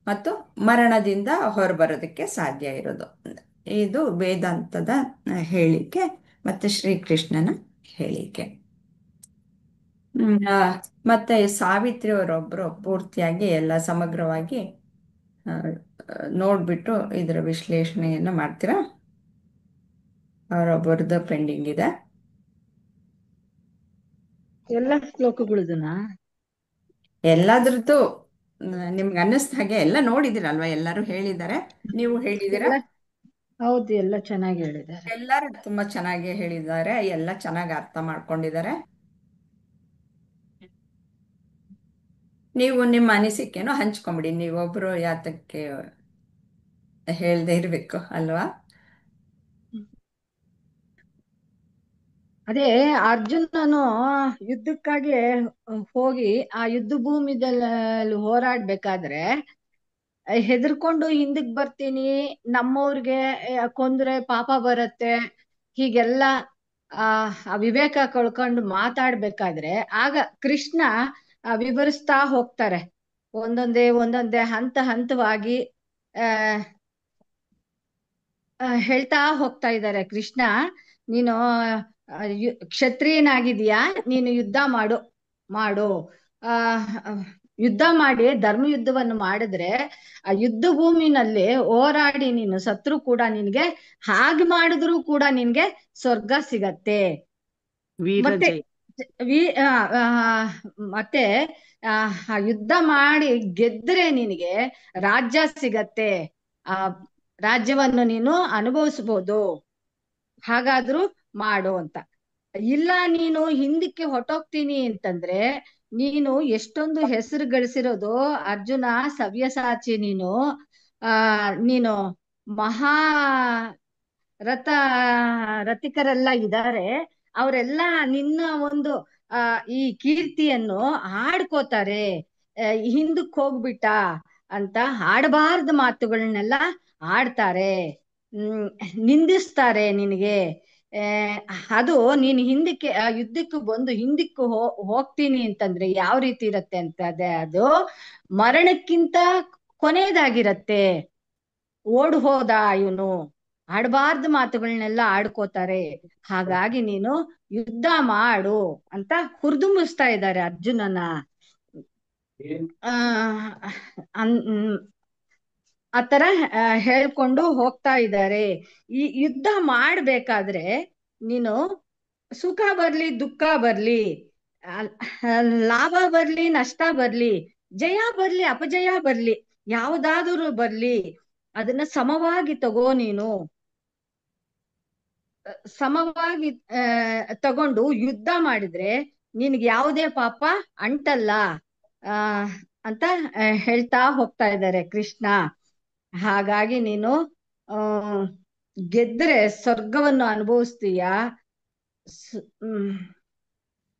ಮತ್ತು ಮರಣದಿಂದ ಹೊರಬರೋದಕ್ಕೆ ಸಾಧ್ಯ ಇರೋದು. ಇದು ವೇದಾಂತದ ಹೇಳಿಕೆ ಮತ್ತು ಶ್ರೀಕೃಷ್ಣನ ಹೇಳಿಕೆ. ಮತ್ತೆ ಸಾವಿತ್ರಿ ಅವರೊಬ್ಬರು ಪೂರ್ತಿಯಾಗಿ ಎಲ್ಲ ಸಮಗ್ರವಾಗಿ ನೋಡ್ಬಿಟ್ಟು ಇದರ ವಿಶ್ಲೇಷಣೆಯನ್ನು ಮಾಡ್ತೀರಾ? ಅವರೊಬ್ಬರದ್ದು ಪೆಂಡಿಂಗ್ ಇದೆ. ಎಲ್ಲ ಶ್ಲೋಕಗಳದನ್ನ ಎಲ್ಲಾದ್ರದ್ದು ನಿಮ್ಗೆ ಅನ್ನಿಸ್ದ ಹಾಗೆ ಎಲ್ಲ ನೋಡಿದಿರಲ್ವಾ? ಎಲ್ಲರೂ ಹೇಳಿದ್ದಾರೆ, ನೀವು ಹೇಳಿದ್ದೀರಾ? ಹೌದು, ಎಲ್ಲ ಚೆನ್ನಾಗಿ ಹೇಳಿದ್ದಾರೆ. ಎಲ್ಲರೂ ತುಂಬಾ ಚೆನ್ನಾಗಿ ಹೇಳಿದ್ದಾರೆ, ಎಲ್ಲ ಚೆನ್ನಾಗಿ ಅರ್ಥ ಮಾಡ್ಕೊಂಡಿದ್ದಾರೆ. ನೀವು ನಿಮ್ಮ ಅನಿಸಿಕೆನೋ ಹಂಚ್ಕೊಂಬಿಡಿ. ನೀವೊಬ್ರು ಯಾತಕ್ಕೆ ಹೇಳ್ದೆ ಇರ್ಬೇಕು ಅಲ್ವಾ? ಅದೇ ಅರ್ಜುನನು ಯುದ್ಧಕ್ಕಾಗಿ ಹೋಗಿ ಆ ಯುದ್ಧ ಭೂಮಿದಲ್ಲಿ ಹೋರಾಡ್ಬೇಕಾದ್ರೆ ಹೆದರ್ಕೊಂಡು ಹಿಂದಕ್ ಬರ್ತೀನಿ, ನಮ್ಮವ್ರಿಗೆ ಕೊಂದ್ರೆ ಪಾಪ ಬರುತ್ತೆ, ಹೀಗೆಲ್ಲ ಆ ವಿವೇಕ ಕಳ್ಕೊಂಡು ಮಾತಾಡ್ಬೇಕಾದ್ರೆ ಆಗ ಕೃಷ್ಣ ವಿವರಿಸ್ತಾ ಹೋಗ್ತಾರೆ. ಒಂದೊಂದೇ ಹಂತ ಹಂತವಾಗಿ ಹೇಳ್ತಾ ಹೋಗ್ತಾ ಇದ್ದಾರೆ. ಕೃಷ್ಣ, ನೀನು ಕ್ಷತ್ರಿಯನಾಗಿದೀಯಾ, ನೀನು ಯುದ್ಧ ಮಾಡು ಯುದ್ಧ ಮಾಡಿ ಧರ್ಮ ಯುದ್ಧವನ್ನು ಮಾಡಿದ್ರೆ ಆ ಯುದ್ಧ ಭೂಮಿನಲ್ಲಿ ಹೋರಾಡಿ ನೀನು ಸತ್ರು ಕೂಡ ನಿನ್ಗೆ ಹಾಗೆ ಮಾಡಿದ್ರು ಕೂಡ ನಿನ್ಗೆ ಸ್ವರ್ಗ ಸಿಗತ್ತೆ. ಮತ್ತೆ ಮತ್ತೆ ಯುದ್ಧ ಮಾಡಿ ಗೆದ್ರೆ ನಿನಗೆ ರಾಜ್ಯ ಸಿಗತ್ತೆ, ಆ ರಾಜ್ಯವನ್ನು ನೀನು ಅನುಭವಿಸ್ಬೋದು, ಹಾಗಾದ್ರೂ ಮಾಡು ಅಂತ. ಇಲ್ಲ ನೀನು ಹಿಂದಕ್ಕೆ ಹೊಟ್ಟೋಗ್ತೀನಿ ಅಂತಂದ್ರೆ ನೀನು ಎಷ್ಟೊಂದು ಹೆಸರು ಗಳಿಸಿರೋದು ಅರ್ಜುನ, ಸವ್ಯಸಾಚಿ, ನೀನು ಮಹಾ ರಥಿಕರೆಲ್ಲ ಇದ್ದಾರೆ, ಅವರೆಲ್ಲ ನಿನ್ನ ಒಂದು ಈ ಕೀರ್ತಿಯನ್ನು ಹಾಡ್ಕೋತಾರೆ. ಹಿಂದಕ್ ಹೋಗ್ಬಿಟ್ಟ ಅಂತ ಆಡಬಾರ್ದು ಮಾತುಗಳನ್ನೆಲ್ಲ ಆಡ್ತಾರೆ, ನಿಂದಿಸ್ತಾರೆ ನಿನಗೆ. ಅದು ನೀನು ಹಿಂದಕ್ಕೆ ಯುದ್ಧಕ್ಕೆ ಬಂದು ಹಿಂದಕ್ಕೆ ಹೋಗ್ತೀನಿ ಅಂತಂದ್ರೆ ಯಾವ ರೀತಿ ಇರತ್ತೆ ಅಂತ, ಅದು ಮರಣಕ್ಕಿಂತ ಕೊನೆಯದಾಗಿರತ್ತೆ. ಓಡ್ ಹೋದ ಇವನು, ಆಡಬಾರ್ದು ಮಾತುಗಳನ್ನೆಲ್ಲ ಆಡ್ಕೋತಾರೆ, ಹಾಗಾಗಿ ನೀನು ಯುದ್ಧ ಮಾಡು ಅಂತ ಹುರಿದುಂಬಿಸ್ತಾ ಇದ್ದಾರೆ ಅರ್ಜುನನ. ಆತರ ಹೇಳ್ಕೊಂಡು ಹೋಗ್ತಾ ಇದ್ದಾರೆ. ಈ ಯುದ್ಧ ಮಾಡ್ಬೇಕಾದ್ರೆ ನೀನು ಸುಖ ಬರ್ಲಿ ದುಃಖ ಬರ್ಲಿ, ಲಾಭ ಬರ್ಲಿ ನಷ್ಟ ಬರ್ಲಿ, ಜಯ ಬರ್ಲಿ ಅಪಜಯ ಬರ್ಲಿ, ಯಾವುದಾದರೂ ಬರ್ಲಿ, ಅದನ್ನ ಸಮವಾಗಿ ತಗೋ. ನೀನು ಸಮವಾಗಿ ತಗೊಂಡು ಯುದ್ಧ ಮಾಡಿದ್ರೆ ನಿನ್ಗೆ ಯಾವುದೇ ಪಾಪ ಅಂಟಲ್ಲ ಅಂತ ಹೇಳ್ತಾ ಹೋಗ್ತಾ ಇದ್ದಾರೆ ಕೃಷ್ಣ. ಹಾಗಾಗಿ ನೀನು ಗೆದ್ರೆ ಸ್ವರ್ಗವನ್ನು ಅನುಭವಿಸ್ತೀಯ,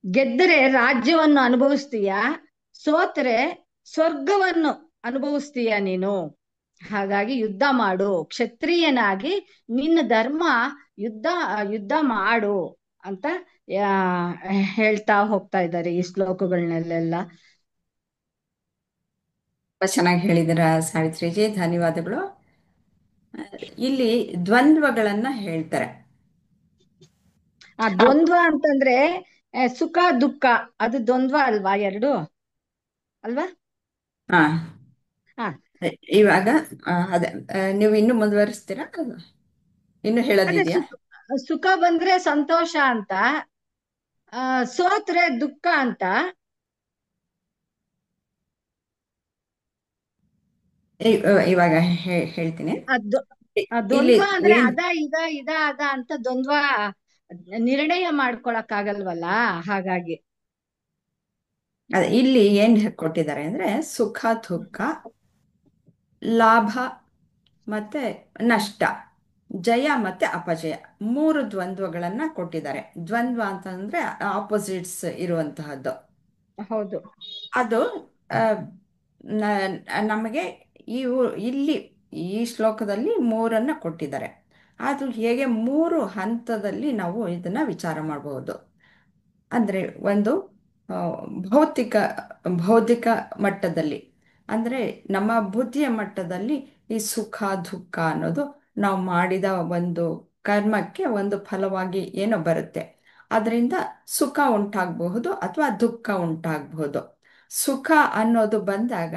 ಗೆದ್ರೆ ರಾಜ್ಯವನ್ನು ಅನುಭವಿಸ್ತೀಯ, ಸೋತ್ರೆ ಸ್ವರ್ಗವನ್ನು ಅನುಭವಿಸ್ತೀಯ ನೀನು. ಹಾಗಾಗಿ ಯುದ್ಧ ಮಾಡು, ಕ್ಷತ್ರಿಯನಾಗಿ ನಿನ್ನ ಧರ್ಮ ಯುದ್ಧ ಮಾಡು ಅಂತ ಹೇಳ್ತಾ ಹೋಗ್ತಾ ಇದ್ದಾರೆ ಈ ಶ್ಲೋಕಗಳನ್ನೆಲ್ಲ. ಚೆನ್ನಾಗಿ ಹೇಳಿದಿರ ಸಾವಿತ್ರಿಜಿ, ಧನ್ಯವಾದಗಳು. ಇಲ್ಲಿ ದ್ವಂದ್ವಗಳನ್ನ ಹೇಳ್ತಾರೆ. ಆ ದ್ವಂದ್ವ ಅಂತಂದ್ರೆ ಸುಖ ದುಃಖ, ಅದು ದ್ವಂದ್ವ ಅಲ್ವಾ? ಎರಡು ಅಲ್ವಾ? ಹಾ ಇವಾಗ ಅದೇ ನೀವು ಇನ್ನು ಮುಂದುವರಿಸ್ತೀರಾ, ಇನ್ನು ಅದೇ ಹೇಳೋದಿದೆಯಾ? ಸುಖ ಬಂದ್ರೆ ಸಂತೋಷ ಅಂತ, ಸೋತ್ರೆ ದುಃಖ ಅಂತ. ಇವಾಗ ಹೇಳ್ತೀನಿ. ಅದ್ ಇಲ್ಲಿ ದ್ವಂದ್ವ ಅಂದ್ರೆ ಇಲ್ಲಿ ಅದ ಅಂತ ದ್ವಂದ್ವ ನಿರ್ಣಯ ಮಾಡ್ಕೊಳಕ್ ಆಗಲ್ವಲ್ಲ, ಹಾಗಾಗಿ. ಅದೇ ಇಲ್ಲಿ ಏನ್ ಕೊಟ್ಟಿದ್ದಾರೆ ಅಂದ್ರೆ ಸುಖ ದುಃಖ, ಲಾಭ ಮತ್ತೆ ನಷ್ಟ, ಜಯ ಮತ್ತೆ ಅಪಜಯ, ಮೂರು ದ್ವಂದ್ವಗಳನ್ನ ಕೊಟ್ಟಿದ್ದಾರೆ. ದ್ವಂದ್ವ ಅಂತಂದ್ರೆ ಆಪೋಸಿಟ್ಸ್ ಇರುವಂತಹದ್ದು. ಹೌದು. ಅದು ಆ, ನಮಗೆ ಇಲ್ಲಿ ಈ ಶ್ಲೋಕದಲ್ಲಿ ಮೂರನ್ನ ಕೊಟ್ಟಿದ್ದಾರೆ. ಅದು ಹೇಗೆ ಮೂರು ಹಂತದಲ್ಲಿ ನಾವು ಇದನ್ನ ವಿಚಾರ ಮಾಡಬಹುದು ಅಂದ್ರೆ, ಒಂದು ಆ, ಭೌತಿಕ ಬೌದ್ಧಿಕ ಮಟ್ಟದಲ್ಲಿ, ಅಂದ್ರೆ ನಮ್ಮ ಬುದ್ಧಿಯ ಮಟ್ಟದಲ್ಲಿ ಈ ಸುಖ ದುಃಖ ಅನ್ನೋದು ನಾವು ಮಾಡಿದ ಒಂದು ಕರ್ಮಕ್ಕೆ ಒಂದು ಫಲವಾಗಿ ಏನೋ ಬರುತ್ತೆ. ಅದರಿಂದ ಸುಖ ಉಂಟಾಗಬಹುದು ಅಥವಾ ದುಃಖ ಉಂಟಾಗಬಹುದು. ಸುಖ ಅನ್ನೋದು ಬಂದಾಗ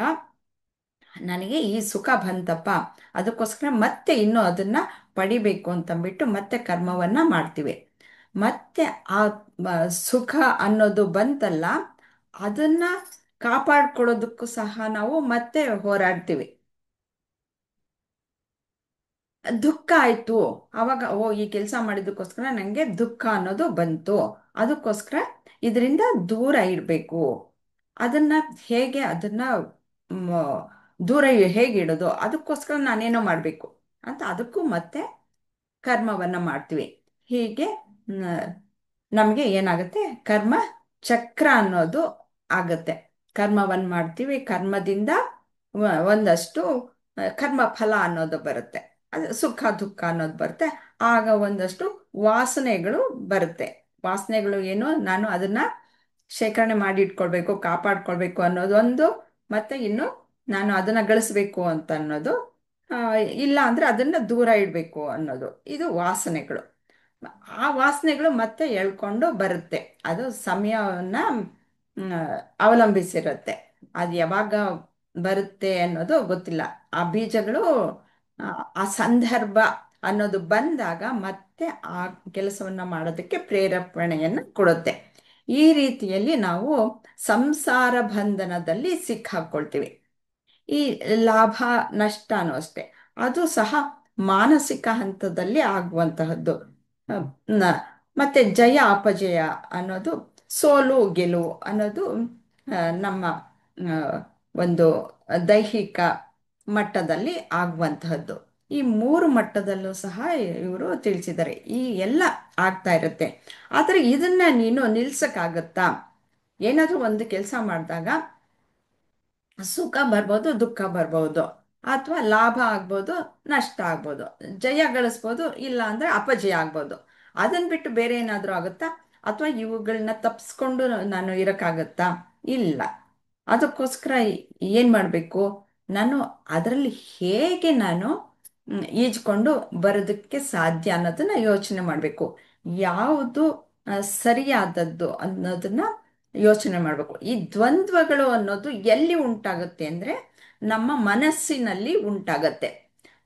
ನನಗೆ ಈ ಸುಖ ಬಂತಪ್ಪ, ಅದಕ್ಕೋಸ್ಕರ ಮತ್ತೆ ಇನ್ನು ಅದನ್ನ ಪಡಿಬೇಕು ಅಂತಂದ್ಬಿಟ್ಟು ಮತ್ತೆ ಕರ್ಮವನ್ನ ಮಾಡ್ತೀವಿ. ಮತ್ತೆ ಆ ಸುಖ ಅನ್ನೋದು ಬಂತಲ್ಲ, ಅದನ್ನ ಕಾಪಾಡ್ಕೊಳ್ಳೋದಕ್ಕೂ ಸಹ ನಾವು ಮತ್ತೆ ಹೋರಾಡ್ತೀವಿ. ದುಃಖ ಆಯ್ತು, ಅವಾಗ ಓ ಈ ಕೆಲಸ ಮಾಡಿದಕ್ಕೋಸ್ಕರ ನನಗೆ ದುಃಖ ಅನ್ನೋದು ಬಂತು, ಅದಕ್ಕೋಸ್ಕರ ಇದರಿಂದ ದೂರ ಇರಬೇಕು. ಅದನ್ನ ಹೇಗೆ ಅದನ್ನ ಮ್, ದೂರ ಹೇಗೆ ಇಡೋದು, ಅದಕ್ಕೋಸ್ಕರ ನಾನೇನೋ ಮಾಡಬೇಕು ಅಂತ ಅದಕ್ಕೂ ಮತ್ತೆ ಕರ್ಮವನ್ನ ಮಾಡ್ತೀವಿ. ಹೀಗೆ ನಮಗೆ ಏನಾಗುತ್ತೆ, ಕರ್ಮ ಚಕ್ರ ಅನ್ನೋದು ಆಗತ್ತೆ. ಕರ್ಮವನ್ನು ಮಾಡ್ತೀವಿ, ಕರ್ಮದಿಂದ ಒಂದಷ್ಟು ಕರ್ಮ ಫಲ ಅನ್ನೋದು ಬರುತ್ತೆ. ಅದು ಸುಖ ದುಃಖ ಅನ್ನೋದು ಬರುತ್ತೆ. ಆಗ ಒಂದಷ್ಟು ವಾಸನೆಗಳು ಬರುತ್ತೆ. ವಾಸನೆಗಳು ಏನು, ನಾನು ಅದನ್ನ ಶೇಖರಣೆ ಮಾಡಿ ಇಟ್ಕೊಳ್ಬೇಕು, ಕಾಪಾಡ್ಕೊಳ್ಬೇಕು ಅನ್ನೋದು ಒಂದು, ಮತ್ತೆ ಇನ್ನು ನಾನು ಅದನ್ನ ಗಳಿಸ್ಬೇಕು ಅಂತ ಅನ್ನೋದು, ಆ, ಇಲ್ಲ ಅಂದ್ರೆ ಅದನ್ನ ದೂರ ಇಡಬೇಕು ಅನ್ನೋದು, ಇದು ವಾಸನೆಗಳು. ಆ ವಾಸನೆಗಳು ಮತ್ತೆ ಎಳ್ಕೊಂಡು ಬರುತ್ತೆ. ಅದು ಸಮಯವನ್ನ ಮ್, ಅವಲಂಬಿಸಿರುತ್ತೆ. ಅದು ಯಾವಾಗ ಬರುತ್ತೆ ಅನ್ನೋದು ಗೊತ್ತಿಲ್ಲ. ಆ ಬೀಜಗಳು ಆ ಆ ಸಂದರ್ಭ ಅನ್ನೋದು ಬಂದಾಗ ಮತ್ತೆ ಆ ಕೆಲಸವನ್ನ ಮಾಡೋದಕ್ಕೆ ಪ್ರೇರೇಪಣೆಯನ್ನು ಕೊಡುತ್ತೆ. ಈ ರೀತಿಯಲ್ಲಿ ನಾವು ಸಂಸಾರ ಬಂಧನದಲ್ಲಿ ಸಿಕ್ಕಾಕೊಳ್ತೀವಿ. ಈ ಲಾಭ ನಷ್ಟನೂ ಅಷ್ಟೆ, ಅದು ಸಹ ಮಾನಸಿಕ ಹಂತದಲ್ಲಿ ಆಗುವಂತಹದ್ದು. ಅಹ್, ನ- ಮತ್ತೆ ಜಯ ಅಪಜಯ ಅನ್ನೋದು, ಸೋಲು ಗೆಲುವು ಅನ್ನೋದು ನಮ್ಮ ಒಂದು ದೈಹಿಕ ಮಟ್ಟದಲ್ಲಿ ಆಗುವಂತಹದ್ದು. ಈ ಮೂರು ಮಟ್ಟದಲ್ಲೂ ಸಹ ಇವರು ತಿಳಿಸಿದ್ದಾರೆ. ಈ ಎಲ್ಲ ಆಗ್ತಾ ಇರುತ್ತೆ. ಆದರೆ ಇದನ್ನ ನೀನು ನಿಲ್ಸಕ್ಕಾಗತ್ತಾ? ಏನಾದರೂ ಒಂದು ಕೆಲಸ ಮಾಡಿದಾಗ ಸುಖ ಬರ್ಬೋದು, ದುಃಖ ಬರ್ಬೋದು, ಅಥವಾ ಲಾಭ ಆಗ್ಬೋದು, ನಷ್ಟ ಆಗ್ಬೋದು, ಜಯ ಗಳಿಸ್ಬೋದು, ಇಲ್ಲ ಅಂದ್ರೆ ಅಪಜಯ ಆಗ್ಬೋದು. ಅದನ್ನ ಬಿಟ್ಟು ಬೇರೆ ಏನಾದರೂ ಆಗುತ್ತಾ? ಅಥವಾ ಇವುಗಳನ್ನ ತಪ್ಪಿಸ್ಕೊಂಡು ನಾನು ಇರಕ್ಕಾಗತ್ತಾ? ಇಲ್ಲ. ಅದಕ್ಕೋಸ್ಕರ ಏನ್ ಮಾಡಬೇಕು, ನಾನು ಅದರಲ್ಲಿ ಹೇಗೆ ನಾನು ಈಜ್ಕೊಂಡು ಬರೋದಕ್ಕೆ ಸಾಧ್ಯ ಅನ್ನೋದನ್ನ ಯೋಚನೆ ಮಾಡಬೇಕು. ಯಾವುದು ಸರಿಯಾದದ್ದು ಅನ್ನೋದನ್ನ ಯೋಚನೆ ಮಾಡಬೇಕು. ಈ ದ್ವಂದ್ವಗಳು ಅನ್ನೋದು ಎಲ್ಲಿ ಉಂಟಾಗುತ್ತೆ ಅಂದ್ರೆ, ನಮ್ಮ ಮನಸ್ಸಿನಲ್ಲಿ ಉಂಟಾಗತ್ತೆ.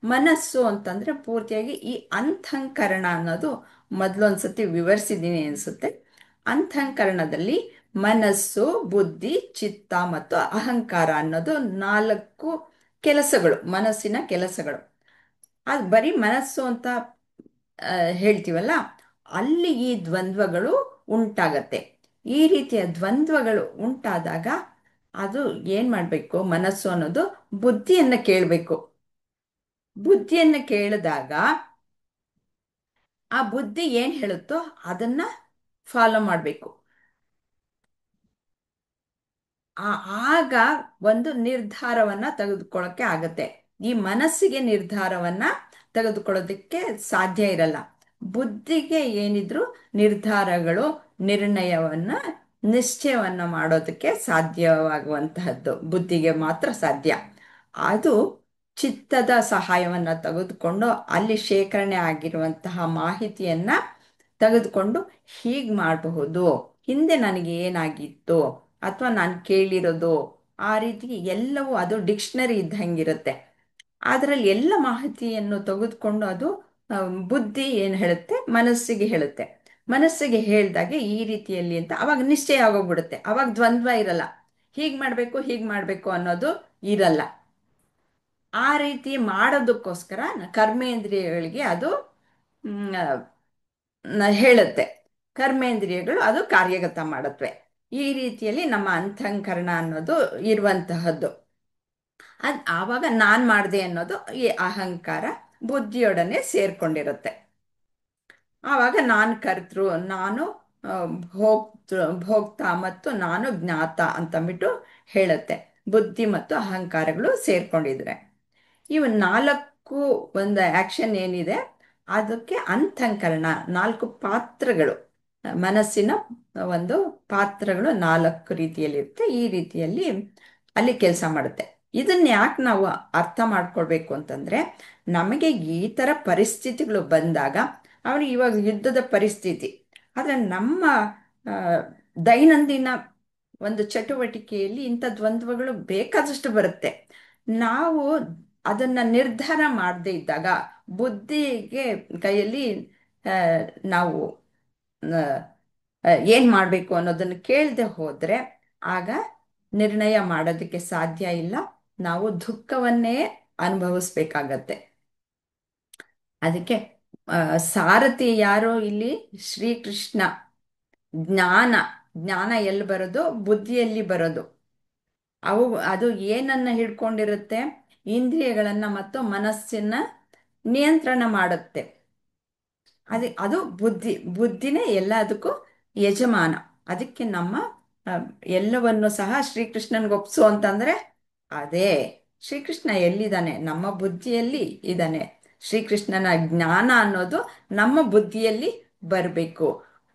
ಮನಸ್ಸು ಅಂತಂದ್ರೆ ಪೂರ್ತಿಯಾಗಿ ಈ ಅಂತಃಕರಣ ಅನ್ನೋದು ಮೊದಲೊಂದ್ಸತಿ ವಿವರಿಸಿದ್ದೀನಿ ಅನ್ಸುತ್ತೆ. ಅಂತಃಕರಣದಲ್ಲಿ ಮನಸ್ಸು, ಬುದ್ಧಿ, ಚಿತ್ತ ಮತ್ತು ಅಹಂಕಾರ ಅನ್ನೋದು 4 ಕೆಲಸಗಳು, ಮನಸ್ಸಿನ ಕೆಲಸಗಳು. ಅದು ಬರೀ ಮನಸ್ಸು ಅಂತ ಹೇಳ್ತೀವಲ್ಲ, ಅಲ್ಲಿ ಈ ದ್ವಂದ್ವಗಳು ಉಂಟಾಗತ್ತೆ. ಈ ರೀತಿಯ ದ್ವಂದ್ವಗಳು ಉಂಟಾದಾಗ ಅದು ಏನ್ ಮಾಡ್ಬೇಕು, ಮನಸ್ಸು ಅನ್ನೋದು ಬುದ್ಧಿಯನ್ನ ಕೇಳಬೇಕು. ಬುದ್ಧಿಯನ್ನ ಕೇಳಿದಾಗ ಆ ಬುದ್ಧಿ ಏನ್ ಹೇಳುತ್ತೋ ಅದನ್ನ ಫಾಲೋ ಮಾಡಬೇಕು. ಆಗ ಒಂದು ನಿರ್ಧಾರವನ್ನ ತೆಗೆದುಕೊಳ್ಳೋಕೆ ಆಗತ್ತೆ. ಈ ಮನಸ್ಸಿಗೆ ನಿರ್ಧಾರವನ್ನ ತೆಗೆದುಕೊಳ್ಳೋದಕ್ಕೆ ಸಾಧ್ಯ ಇರಲ್ಲ. ಬುದ್ಧಿಗೆ ಏನಿದ್ರು ನಿರ್ಧಾರಗಳು, ನಿರ್ಣಯವನ್ನ, ನಿಶ್ಚಯವನ್ನ ಮಾಡೋದಕ್ಕೆ ಸಾಧ್ಯವಾಗುವಂತಹದ್ದು ಬುದ್ಧಿಗೆ ಮಾತ್ರ ಸಾಧ್ಯ. ಅದು ಚಿತ್ತದ ಸಹಾಯವನ್ನ ತೆಗೆದುಕೊಂಡು ಅಲ್ಲಿ ಶೇಖರಣೆ ಆಗಿರುವಂತಹ ಮಾಹಿತಿಯನ್ನ ತೆಗೆದುಕೊಂಡು ಹೀಗೆ ಮಾಡಬಹುದು, ಹಿಂದೆ ನನಗೆ ಏನಾಗಿತ್ತು, ಅಥವಾ ನಾನು ಕೇಳಿರೋದು ಆ ರೀತಿ ಎಲ್ಲವೂ ಅದು ಡಿಕ್ಷನರಿ ಇದ್ದಂಗಿರುತ್ತೆ. ಅದರಲ್ಲಿ ಎಲ್ಲ ಮಾಹಿತಿಯನ್ನು ತೆಗೆದುಕೊಂಡು ಅದು ಬುದ್ಧಿ ಏನು ಹೇಳುತ್ತೆ, ಮನಸ್ಸಿಗೆ ಹೇಳುತ್ತೆ. ಮನಸ್ಸಿಗೆ ಹೇಳ್ದಾಗೆ ಈ ರೀತಿಯಲ್ಲಿ ಅಂತ ಅವಾಗ ನಿಶ್ಚಯ ಆಗೋಗ್ಬಿಡುತ್ತೆ. ಅವಾಗ ದ್ವಂದ್ವ ಇರಲ್ಲ, ಹೀಗೆ ಮಾಡಬೇಕು ಅನ್ನೋದು ಇರಲ್ಲ. ಆ ರೀತಿ ಮಾಡೋದಕ್ಕೋಸ್ಕರ ಕರ್ಮೇಂದ್ರಿಯಗಳಿಗೆ ಅದು ಹೇಳುತ್ತೆ. ಕರ್ಮೇಂದ್ರಿಯಗಳು ಅದು ಕಾರ್ಯಗತ ಮಾಡುತ್ತವೆ. ಈ ರೀತಿಯಲ್ಲಿ ನಮ್ಮ ಅಂತಃಕರಣ ಅನ್ನೋದು ಇರುವಂತಹದ್ದು. ಆವಾಗ ನಾನು ಮಾಡಿದೆ ಅನ್ನೋದು ಈ ಅಹಂಕಾರ ಬುದ್ಧಿಯೊಡನೆ ಸೇರ್ಕೊಂಡಿರುತ್ತೆ. ಆವಾಗ ನಾನು ಕರ್ತೃ, ನಾನು ಭೋಕ್ತ ಮತ್ತು ನಾನು ಜ್ಞಾತ ಅಂತಂದ್ಬಿಟ್ಟು ಹೇಳುತ್ತೆ. ಬುದ್ಧಿ ಮತ್ತು ಅಹಂಕಾರಗಳು ಸೇರ್ಕೊಂಡಿದ್ರೆ ಇವು ನಾಲ್ಕು ಒಂದು ಆಕ್ಷನ್ ಏನಿದೆ ಅದಕ್ಕೆ ಅಂತಃಕರಣ, ನಾಲ್ಕು ಪಾತ್ರಗಳು, ಮನಸ್ಸಿನ ಒಂದು ಪಾತ್ರಗಳು ನಾಲ್ಕು ರೀತಿಯಲ್ಲಿರುತ್ತೆ. ಈ ರೀತಿಯಲ್ಲಿ ಅಲ್ಲಿ ಕೆಲಸ ಮಾಡುತ್ತೆ. ಇದನ್ನ ಯಾಕೆ ನಾವು ಅರ್ಥ ಮಾಡ್ಕೊಳ್ಬೇಕು ಅಂತಂದ್ರೆ, ನಮಗೆ ಈ ಥರ ಪರಿಸ್ಥಿತಿಗಳು ಬಂದಾಗ, ಅವನಿಗೆ ಇವಾಗ ಯುದ್ಧದ ಪರಿಸ್ಥಿತಿ, ಆದರೆ ನಮ್ಮ ಆ, ದೈನಂದಿನ ಒಂದು ಚಟುವಟಿಕೆಯಲ್ಲಿ ಇಂಥ ದ್ವಂದ್ವಗಳು ಬೇಕಾದಷ್ಟು ಬರುತ್ತೆ. ನಾವು ಅದನ್ನ ನಿರ್ಧಾರ ಮಾಡದೇ ಇದ್ದಾಗ, ಬುದ್ಧಿಗೆ ಕೈಯಲ್ಲಿ ಆ, ನಾವು ಏನು ಮಾಡಬೇಕು ಅನ್ನೋದನ್ನು ಕೇಳದೆ ಹೋದರೆ ಆಗ ನಿರ್ಣಯ ಮಾಡೋದಕ್ಕೆ ಸಾಧ್ಯ ಇಲ್ಲ. ನಾವು ದುಃಖವನ್ನೇ ಅನುಭವಿಸ್ಬೇಕಾಗತ್ತೆ. ಅದಕ್ಕೆ ಸಾರಥಿ ಯಾರೋ ಇಲ್ಲಿ ಶ್ರೀಕೃಷ್ಣ. ಜ್ಞಾನ ಜ್ಞಾನ ಎಲ್ಲಿ ಬರೋದು? ಬುದ್ಧಿಯಲ್ಲಿ ಬರೋದು. ಅದು ಏನನ್ನ ಹಿಡ್ಕೊಂಡಿರುತ್ತೆ? ಇಂದ್ರಿಯಗಳನ್ನ ಮತ್ತು ಮನಸ್ಸನ್ನ ನಿಯಂತ್ರಣ ಮಾಡುತ್ತೆ. ಅದು ಬುದ್ಧಿನೇ ಎಲ್ಲದಕ್ಕೂ ಯಜಮಾನ. ಅದಕ್ಕೆ ನಮ್ಮ ಎಲ್ಲವನ್ನು ಸಹ ಶ್ರೀಕೃಷ್ಣನ್ಗೆ ಒಪ್ಸು ಅಂತಂದ್ರೆ ಅದೇ ಶ್ರೀಕೃಷ್ಣ ಎಲ್ಲಿದ್ದಾನೆ? ನಮ್ಮ ಬುದ್ಧಿಯಲ್ಲಿ ಇದ್ದಾನೆ. ಶ್ರೀಕೃಷ್ಣನ ಜ್ಞಾನ ಅನ್ನೋದು ನಮ್ಮ ಬುದ್ಧಿಯಲ್ಲಿ ಬರಬೇಕು.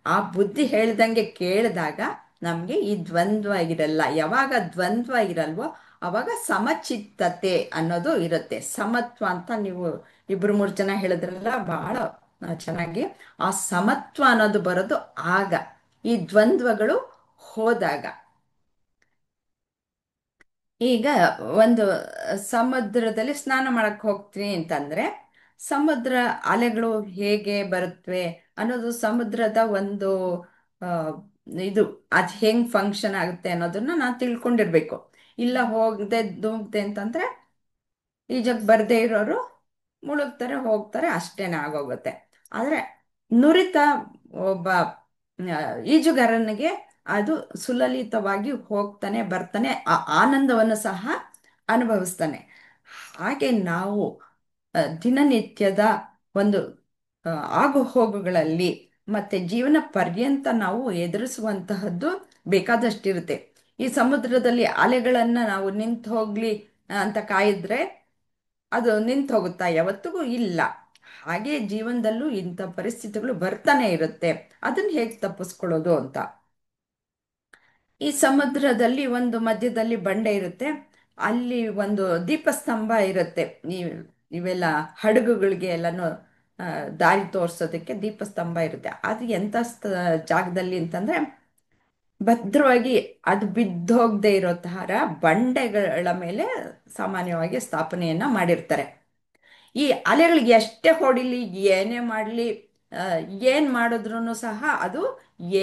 ಆ ಬುದ್ಧಿ ಹೇಳ್ದಂಗೆ ಕೇಳಿದಾಗ ನಮಗೆ ಈ ದ್ವಂದ್ವ ಇರಲ್ಲ. ಯಾವಾಗ ದ್ವಂದ್ವ ಇರಲ್ವೋ ಅವಾಗ ಸಮಚಿತ್ತತೆ ಅನ್ನೋದು ಇರುತ್ತೆ. ಸಮತ್ವ ಅಂತ ನೀವು ಇಬ್ರು ಮೂರು ಜನ ಹೇಳಿದ್ರಲ್ಲ, ಬಹಳ ಚೆನ್ನಾಗಿ. ಆ ಸಮತ್ವ ಅನ್ನೋದು ಬರೋದು ಆಗ, ಈ ದ್ವಂದ್ವಗಳು ಹೋದಾಗ. ಈಗ ಒಂದು ಸಮುದ್ರದಲ್ಲಿ ಸ್ನಾನ ಮಾಡಕ್ ಹೋಗ್ತೀನಿ ಅಂತಂದ್ರೆ, ಸಮುದ್ರ ಅಲೆಗಳು ಹೇಗೆ ಬರುತ್ತವೆ ಅನ್ನೋದು ಸಮುದ್ರದ ಒಂದು ಆ, ಇದು ಅದು ಹೆಂಗ್ ಫಂಕ್ಷನ್ ಆಗುತ್ತೆ ಅನ್ನೋದನ್ನ ನಾನು ತಿಳ್ಕೊಂಡಿರ್ಬೇಕು. ಇಲ್ಲ ಹೋಗದೆ ಧೂಮ್ತೆ ಅಂತಂದ್ರೆ ಈಜಕ್ ಬರ್ದೇ ಇರೋರು ಮುಳುಗ್ತಾರೆ, ಹೋಗ್ತಾರೆ, ಅಷ್ಟೇನೆ ಆಗೋಗುತ್ತೆ. ಆದರೆ ನುರಿತ ಒಬ್ಬ ಈಜುಗಾರನಿಗೆ ಅದು ಸುಲಲಿತವಾಗಿ ಹೋಗ್ತಾನೆ, ಬರ್ತಾನೆ, ಆ ಆನಂದವನ್ನು ಸಹ ಅನುಭವಿಸ್ತಾನೆ. ಹಾಗೆ ನಾವು ದಿನನಿತ್ಯದ ಒಂದು ಆಗು ಹೋಗುಗಳಲ್ಲಿ ಮತ್ತೆ ಜೀವನ ಪರ್ಯಂತ ನಾವು ಎದುರಿಸುವಂತಹದ್ದು ಬೇಕಾದಷ್ಟಿರುತ್ತೆ. ಈ ಸಮುದ್ರದಲ್ಲಿ ಅಲೆಗಳನ್ನ ನಾವು ನಿಂತು ಹೋಗ್ಲಿ ಅಂತ ಕಾಯಿದ್ರೆ ಅದು ನಿಂತು ಹೋಗುತ್ತಾ? ಯಾವತ್ತಿಗೂ ಇಲ್ಲ. ಹಾಗೆ ಜೀವನದಲ್ಲೂ ಇಂಥ ಪರಿಸ್ಥಿತಿಗಳು ಬರ್ತಾನೆ ಇರುತ್ತೆ. ಅದನ್ನ ಹೇಗೆ ತಪ್ಪಿಸ್ಕೊಳ್ಳೋದು ಅಂತ. ಈ ಸಮುದ್ರದಲ್ಲಿ ಒಂದು ಮಧ್ಯದಲ್ಲಿ ಬಂಡೆ ಇರುತ್ತೆ, ಅಲ್ಲಿ ಒಂದು ದೀಪಸ್ತಂಭ ಇರುತ್ತೆ. ಇವೆಲ್ಲ ಹಡಗುಗಳಿಗೆ ಎಲ್ಲನೂ ದಾರಿ ತೋರಿಸೋದಕ್ಕೆ ದೀಪಸ್ತಂಭ ಇರುತ್ತೆ. ಅದು ಎಂಥ ಜಾಗದಲ್ಲಿ ಅಂತಂದ್ರೆ, ಭದ್ರವಾಗಿ ಅದು ಬಿದ್ದೋಗದೆ ಇರೋ ತರ ಬಂಡೆಗಳ ಮೇಲೆ ಸಾಮಾನ್ಯವಾಗಿ ಸ್ಥಾಪನೆಯನ್ನ ಮಾಡಿರ್ತಾರೆ. ಈ ಅಲೆಗಳಿಗೆ ಎಷ್ಟೇ ಹೊಡಿಲಿ, ಏನೇ ಮಾಡಲಿ, ಏನ್ ಮಾಡಿದ್ರು ಸಹ ಅದು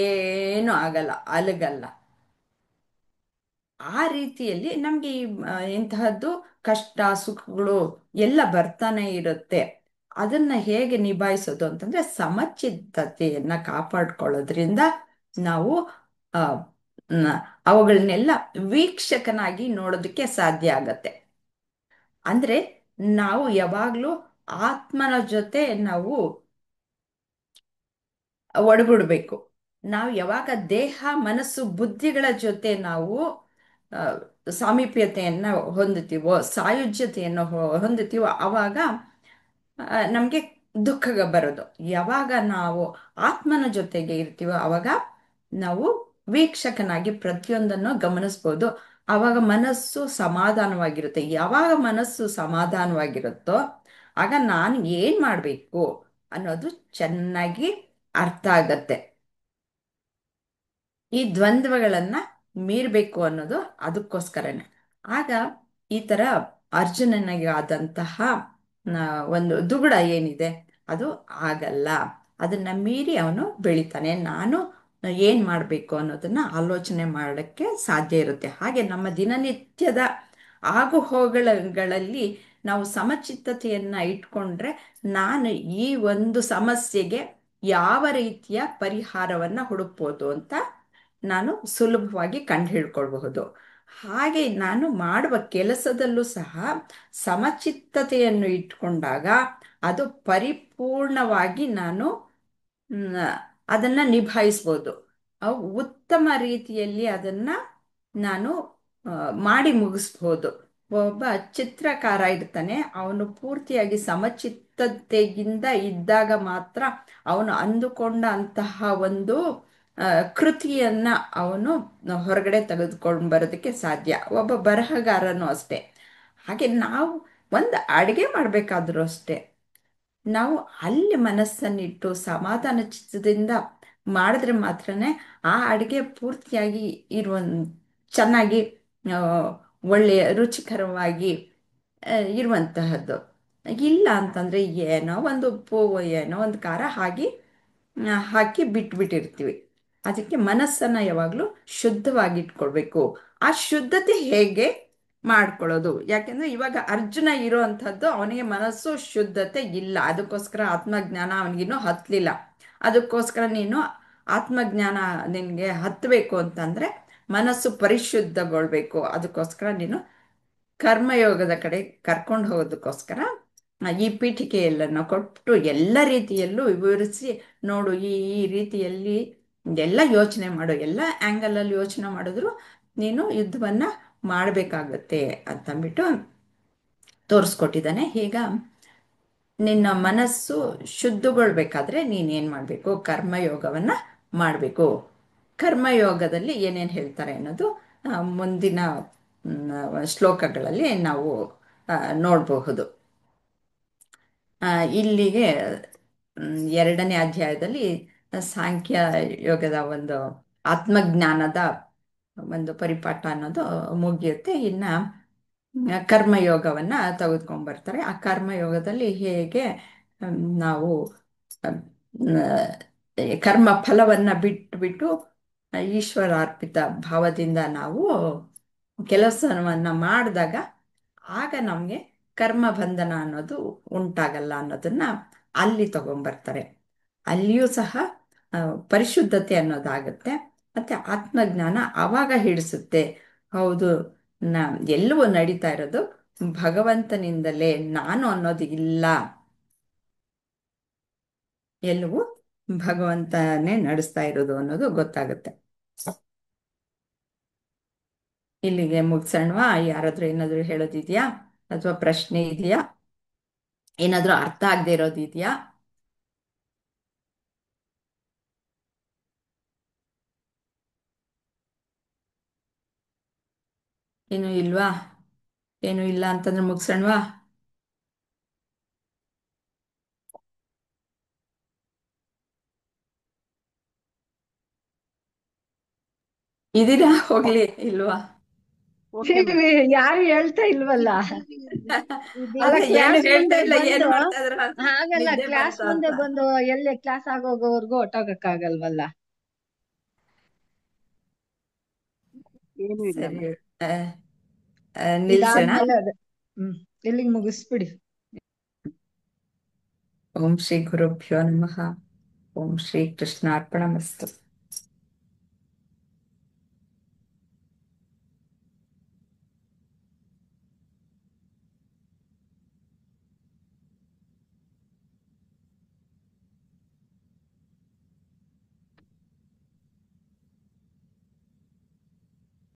ಏನು ಆಗಲ್ಲ, ಅಲಗಲ್ಲ. ಆ ರೀತಿಯಲ್ಲಿ ನಮ್ಗೆ ಇಂತಹದ್ದು ಕಷ್ಟ ಸುಖಗಳು ಎಲ್ಲ ಬರ್ತಾನೆ ಇರುತ್ತೆ. ಅದನ್ನ ಹೇಗೆ ನಿಭಾಯಿಸೋದು ಅಂತಂದ್ರೆ, ಸಮಚಿತ್ತತೆಯನ್ನ ಕಾಪಾಡ್ಕೊಳ್ಳೋದ್ರಿಂದ ನಾವು ಆ ಅವುಗಳನ್ನೆಲ್ಲ ವೀಕ್ಷಕನಾಗಿ ನೋಡೋದಕ್ಕೆ ಸಾಧ್ಯ ಆಗತ್ತೆ. ಅಂದ್ರೆ ನಾವು ಯಾವಾಗ್ಲೂ ಆತ್ಮನ ಜೊತೆ ನಾವು ಒಡಗೂಡ್ಬೇಕು. ನಾವು ಯಾವಾಗ ದೇಹ ಮನಸ್ಸು ಬುದ್ಧಿಗಳ ಜೊತೆ ನಾವು ಆ, ಸಾಮೀಪ್ಯತೆಯನ್ನ ಹೊಂದುತ್ತೀವೋ, ಸಾಯುಜ್ಯತೆಯನ್ನು ಹೊಂದುತ್ತೀವೋ, ಅವಾಗ ನಮಗೆ ದುಃಖ ಬರೋದು. ಯಾವಾಗ ನಾವು ಆತ್ಮನ ಜೊತೆಗೆ ಇರ್ತೀವೋ ಅವಾಗ ನಾವು ವೀಕ್ಷಕನಾಗಿ ಪ್ರತಿಯೊಂದನ್ನು ಗಮನಿಸ್ಬೋದು. ಆವಾಗ ಮನಸ್ಸು ಸಮಾಧಾನವಾಗಿರುತ್ತೆ. ಯಾವಾಗ ಮನಸ್ಸು ಸಮಾಧಾನವಾಗಿರುತ್ತೋ ಆಗ ನಾನು ಏನ್ ಮಾಡಬೇಕು ಅನ್ನೋದು ಚೆನ್ನಾಗಿ ಅರ್ಥ ಆಗತ್ತೆ. ಈ ದ್ವಂದ್ವಗಳನ್ನ ಮೀರಬೇಕು ಅನ್ನೋದು ಅದಕ್ಕೋಸ್ಕರನೇ. ಆಗ ಈ ಥರ ಅರ್ಜುನನಿಗೆ ಆದಂತಹ ಒಂದು ದುಗುಡ ಏನಿದೆ ಅದು ಆಗಲ್ಲ. ಅದನ್ನ ಮೀರಿ ಅವನು ಬೆಳಿತಾನೆ. ನಾನು ಏನು ಮಾಡಬೇಕು ಅನ್ನೋದನ್ನ ಆಲೋಚನೆ ಮಾಡೋಕ್ಕೆ ಸಾಧ್ಯ ಇರುತ್ತೆ. ಹಾಗೆ ನಮ್ಮ ದಿನನಿತ್ಯದ ಆಗುಹೋಗುಗಳಲ್ಲಿ ನಾವು ಸಮಚಿತ್ತತೆಯನ್ನು ಇಟ್ಕೊಂಡ್ರೆ ನಾನು ಈ ಒಂದು ಸಮಸ್ಯೆಗೆ ಯಾವ ರೀತಿಯ ಪರಿಹಾರವನ್ನು ಹುಡುಕ್ಬೋದು ಅಂತ ನಾನು ಸುಲಭವಾಗಿ ಕಂಡು ಹಿಡ್ಕೊಳ್ಬಹುದು. ಹಾಗೆ ನಾನು ಮಾಡುವ ಕೆಲಸದಲ್ಲೂ ಸಹ ಸಮಚಿತ್ತತೆಯನ್ನು ಇಟ್ಕೊಂಡಾಗ ಅದು ಪರಿಪೂರ್ಣವಾಗಿ ನಾನು ಅದನ್ನು ನಿಭಾಯಿಸ್ಬೋದು. ಉತ್ತಮ ರೀತಿಯಲ್ಲಿ ಅದನ್ನು ನಾನು ಮಾಡಿ ಮುಗಿಸ್ಬೋದು. ಒಬ್ಬ ಚಿತ್ರಕಾರ ಇರ್ತಾನೆ, ಅವನು ಪೂರ್ತಿಯಾಗಿ ಸಮಚಿತ್ತತೆಯಿಂದ ಇದ್ದಾಗ ಮಾತ್ರ ಅವನು ಅಂದುಕೊಂಡ ಅಂತಹ ಒಂದು ಕೃತಿಯನ್ನ ಅವನು ಹೊರಗಡೆ ತೆಗೆದುಕೊಂಡು ಬರೋದಕ್ಕೆ ಸಾಧ್ಯ. ಒಬ್ಬ ಬರಹಗಾರನು ಅಷ್ಟೇ. ಹಾಗೆ ನಾವು ಒಂದು ಅಡುಗೆ ಮಾಡಬೇಕಾದ್ರೂ ಅಷ್ಟೇ, ನಾವು ಅಲ್ಲಿ ಮನಸ್ಸನ್ನಿಟ್ಟು ಸಮಾಧಾನ ಚಿತ್ತದಿಂದ ಮಾಡಿದ್ರೆ ಮಾತ್ರನೇ ಆ ಅಡುಗೆ ಪೂರ್ತಿಯಾಗಿ ಚೆನ್ನಾಗಿ ಒಳ್ಳೆಯ ರುಚಿಕರವಾಗಿ ಇರುವಂತಹದ್ದು. ಇಲ್ಲ ಅಂತಂದರೆ ಏನೋ ಒಂದು ಉಪ್ಪು ಏನೋ ಒಂದು ಖಾರ ಹಾಕಿ ಬಿಟ್ಬಿಟ್ಟಿರ್ತೀವಿ. ಅದಕ್ಕೆ ಮನಸ್ಸನ್ನು ಯಾವಾಗಲೂ ಶುದ್ಧವಾಗಿಟ್ಕೊಳ್ಬೇಕು. ಆ ಶುದ್ಧತೆ ಹೇಗೆ ಮಾಡ್ಕೊಳ್ಳೋದು? ಯಾಕೆಂದರೆ ಇವಾಗ ಅರ್ಜುನ ಇರೋ ಅಂಥದ್ದು ಅವನಿಗೆ ಮನಸ್ಸು ಶುದ್ಧತೆ ಇಲ್ಲ. ಅದಕ್ಕೋಸ್ಕರ ಆತ್ಮಜ್ಞಾನ ಅವನಿಗಿನ್ನೂ ಹತ್ತಲಿಲ್ಲ. ಅದಕ್ಕೋಸ್ಕರ ನೀನು ಆತ್ಮಜ್ಞಾನ ನಿನಗೆ ಹತ್ತಬೇಕು ಅಂತಂದರೆ ಮನಸ್ಸು ಪರಿಶುದ್ಧಗೊಳ್ಬೇಕು. ಅದಕ್ಕೋಸ್ಕರ ನೀನು ಕರ್ಮಯೋಗದ ಕಡೆ ಕರ್ಕೊಂಡು ಹೋಗೋದಕ್ಕೋಸ್ಕರ ಈ ಪೀಠಿಕೆಯೆಲ್ಲನ್ನು ಕೊಟ್ಟು ಎಲ್ಲ ರೀತಿಯಲ್ಲೂ ವಿವರಿಸಿ ನೋಡು, ಈ ರೀತಿಯಲ್ಲಿ ಎಲ್ಲ ಯೋಚನೆ ಮಾಡು, ಎಲ್ಲ ಆ್ಯಂಗಲಲ್ಲಿ ಯೋಚನೆ ಮಾಡಿದ್ರು ನೀನು ಯುದ್ಧವನ್ನು ಮಾಡಬೇಕಾಗತ್ತೆ ಅಂತಂದ್ಬಿಟ್ಟು ತೋರಿಸ್ಕೊಟ್ಟಿದ್ದಾನೆ. ಈಗ ನಿನ್ನ ಮನಸ್ಸು ಶುದ್ಧಗೊಳ್ಬೇಕಾದ್ರೆ ನೀನೇನು ಮಾಡಬೇಕು? ಕರ್ಮಯೋಗವನ್ನು ಮಾಡಬೇಕು. ಕರ್ಮಯೋಗದಲ್ಲಿ ಏನೇನು ಹೇಳ್ತಾರೆ ಅನ್ನೋದು ಮುಂದಿನ ಶ್ಲೋಕಗಳಲ್ಲಿ ನಾವು ನೋಡಬಹುದು. ಇಲ್ಲಿಗೆ 2ನೇ ಅಧ್ಯಾಯದಲ್ಲಿ ಸಾಂಖ್ಯ ಯೋಗದ ಒಂದು ಆತ್ಮಜ್ಞಾನದ ಒಂದು ಪರಿಪಾಠ ಅನ್ನೋದು ಮುಗಿಯುತ್ತೆ. ಇನ್ನು ಕರ್ಮಯೋಗವನ್ನು ತೆಗೆದುಕೊಂಡ್ಬರ್ತಾರೆ. ಆ ಕರ್ಮಯೋಗದಲ್ಲಿ ಹೇಗೆ ನಾವು ಕರ್ಮ ಫಲವನ್ನು ಬಿಟ್ಟು ಈಶ್ವರಾರ್ಪಿತ ಭಾವದಿಂದ ನಾವು ಕೆಲಸವನ್ನು ಮಾಡಿದಾಗ ಆಗ ನಮಗೆ ಕರ್ಮ ಬಂಧನ ಅನ್ನೋದು ಉಂಟಾಗಲ್ಲ ಅನ್ನೋದನ್ನ ಅಲ್ಲಿ ತಗೊಂಡ್ಬರ್ತಾರೆ. ಅಲ್ಲಿಯೂ ಸಹ ಪರಿಶುದ್ಧತೆ ಅನ್ನೋದಾಗುತ್ತೆ. ಮತ್ತು ಆತ್ಮಜ್ಞಾನ ಆವಾಗ ಹಿಡಿಸುತ್ತೆ. ಹೌದು, ಎಲ್ಲವೂ ನಡೀತಾ ಇರೋದು ಭಗವಂತನಿಂದಲೇ, ನಾನು ಅನ್ನೋದು ಇಲ್ಲ, ಎಲ್ಲವೂ ಭಗವಂತನೇ ನಡೆಸ್ತಾ ಇರೋದು ಅನ್ನೋದು ಗೊತ್ತಾಗುತ್ತೆ. ಇಲ್ಲಿಗೆ ಮುಗಿಸೋಣವಾ? ಯಾರಾದರೂ ಏನಾದರೂ ಹೇಳೋದಿದೆಯಾ? ಅಥವಾ ಪ್ರಶ್ನೆ ಇದೆಯಾ? ಏನಾದರೂ ಅರ್ಥ ಆಗದೆ ಇರೋದಿದೆಯಾ? ಏನು ಇಲ್ವಾ? ಏನು ಇಲ್ಲ ಅಂತಂದ್ರೆ ಮುಗಿಸೋಣವಾ? ಇದೀರಾ? ಹೋಗ್ಲಿ ಇಲ್ವಾ? ಯಾರು ಹೇಳ್ತಾ ಇಲ್ವಲ್ಲ. ಅಲ್ಲ, ಏನು ಕ್ಲಾಸ್ ಹೇಳ್ತಾ ಮುಂದೆ ಇಲ್ಲ, ಏನ್ ಬಂದು ಮಾಡ್ತಾ ಇದ್ರ? ಹಾಗಲ್ಲ, ನಿದ್ದೆ ಕ್ಲಾಸ್ ಬಂತ ಮುಂದೆ ಅಂತ. ಬಂದು ಎಲ್ಲೇ ಕ್ಲಾಸ್ ಆಗೋಗೋವರ್ಗು ಹೊಟ್ಟೋಗಕ್ಕಾಗಲ್ವಲ್ಲ. ಏನು ಇಲ್ಲ ಸರಿ, ಮೇಡಮ್. ನಿಲ್ಸೋಣ. ಇದಾದ್ಮೇಲೆ ಅದು ಇಲ್ಲಿಗೆ ಮುಗಿಸ್ಬಿಡಿ. ಓಂ ಶ್ರೀ ಗುರುಭ್ಯೋ ನಮಃ. ಓಂ ಶ್ರೀ ಕೃಷ್ಣಾರ್ಪಣಮಸ್ತು.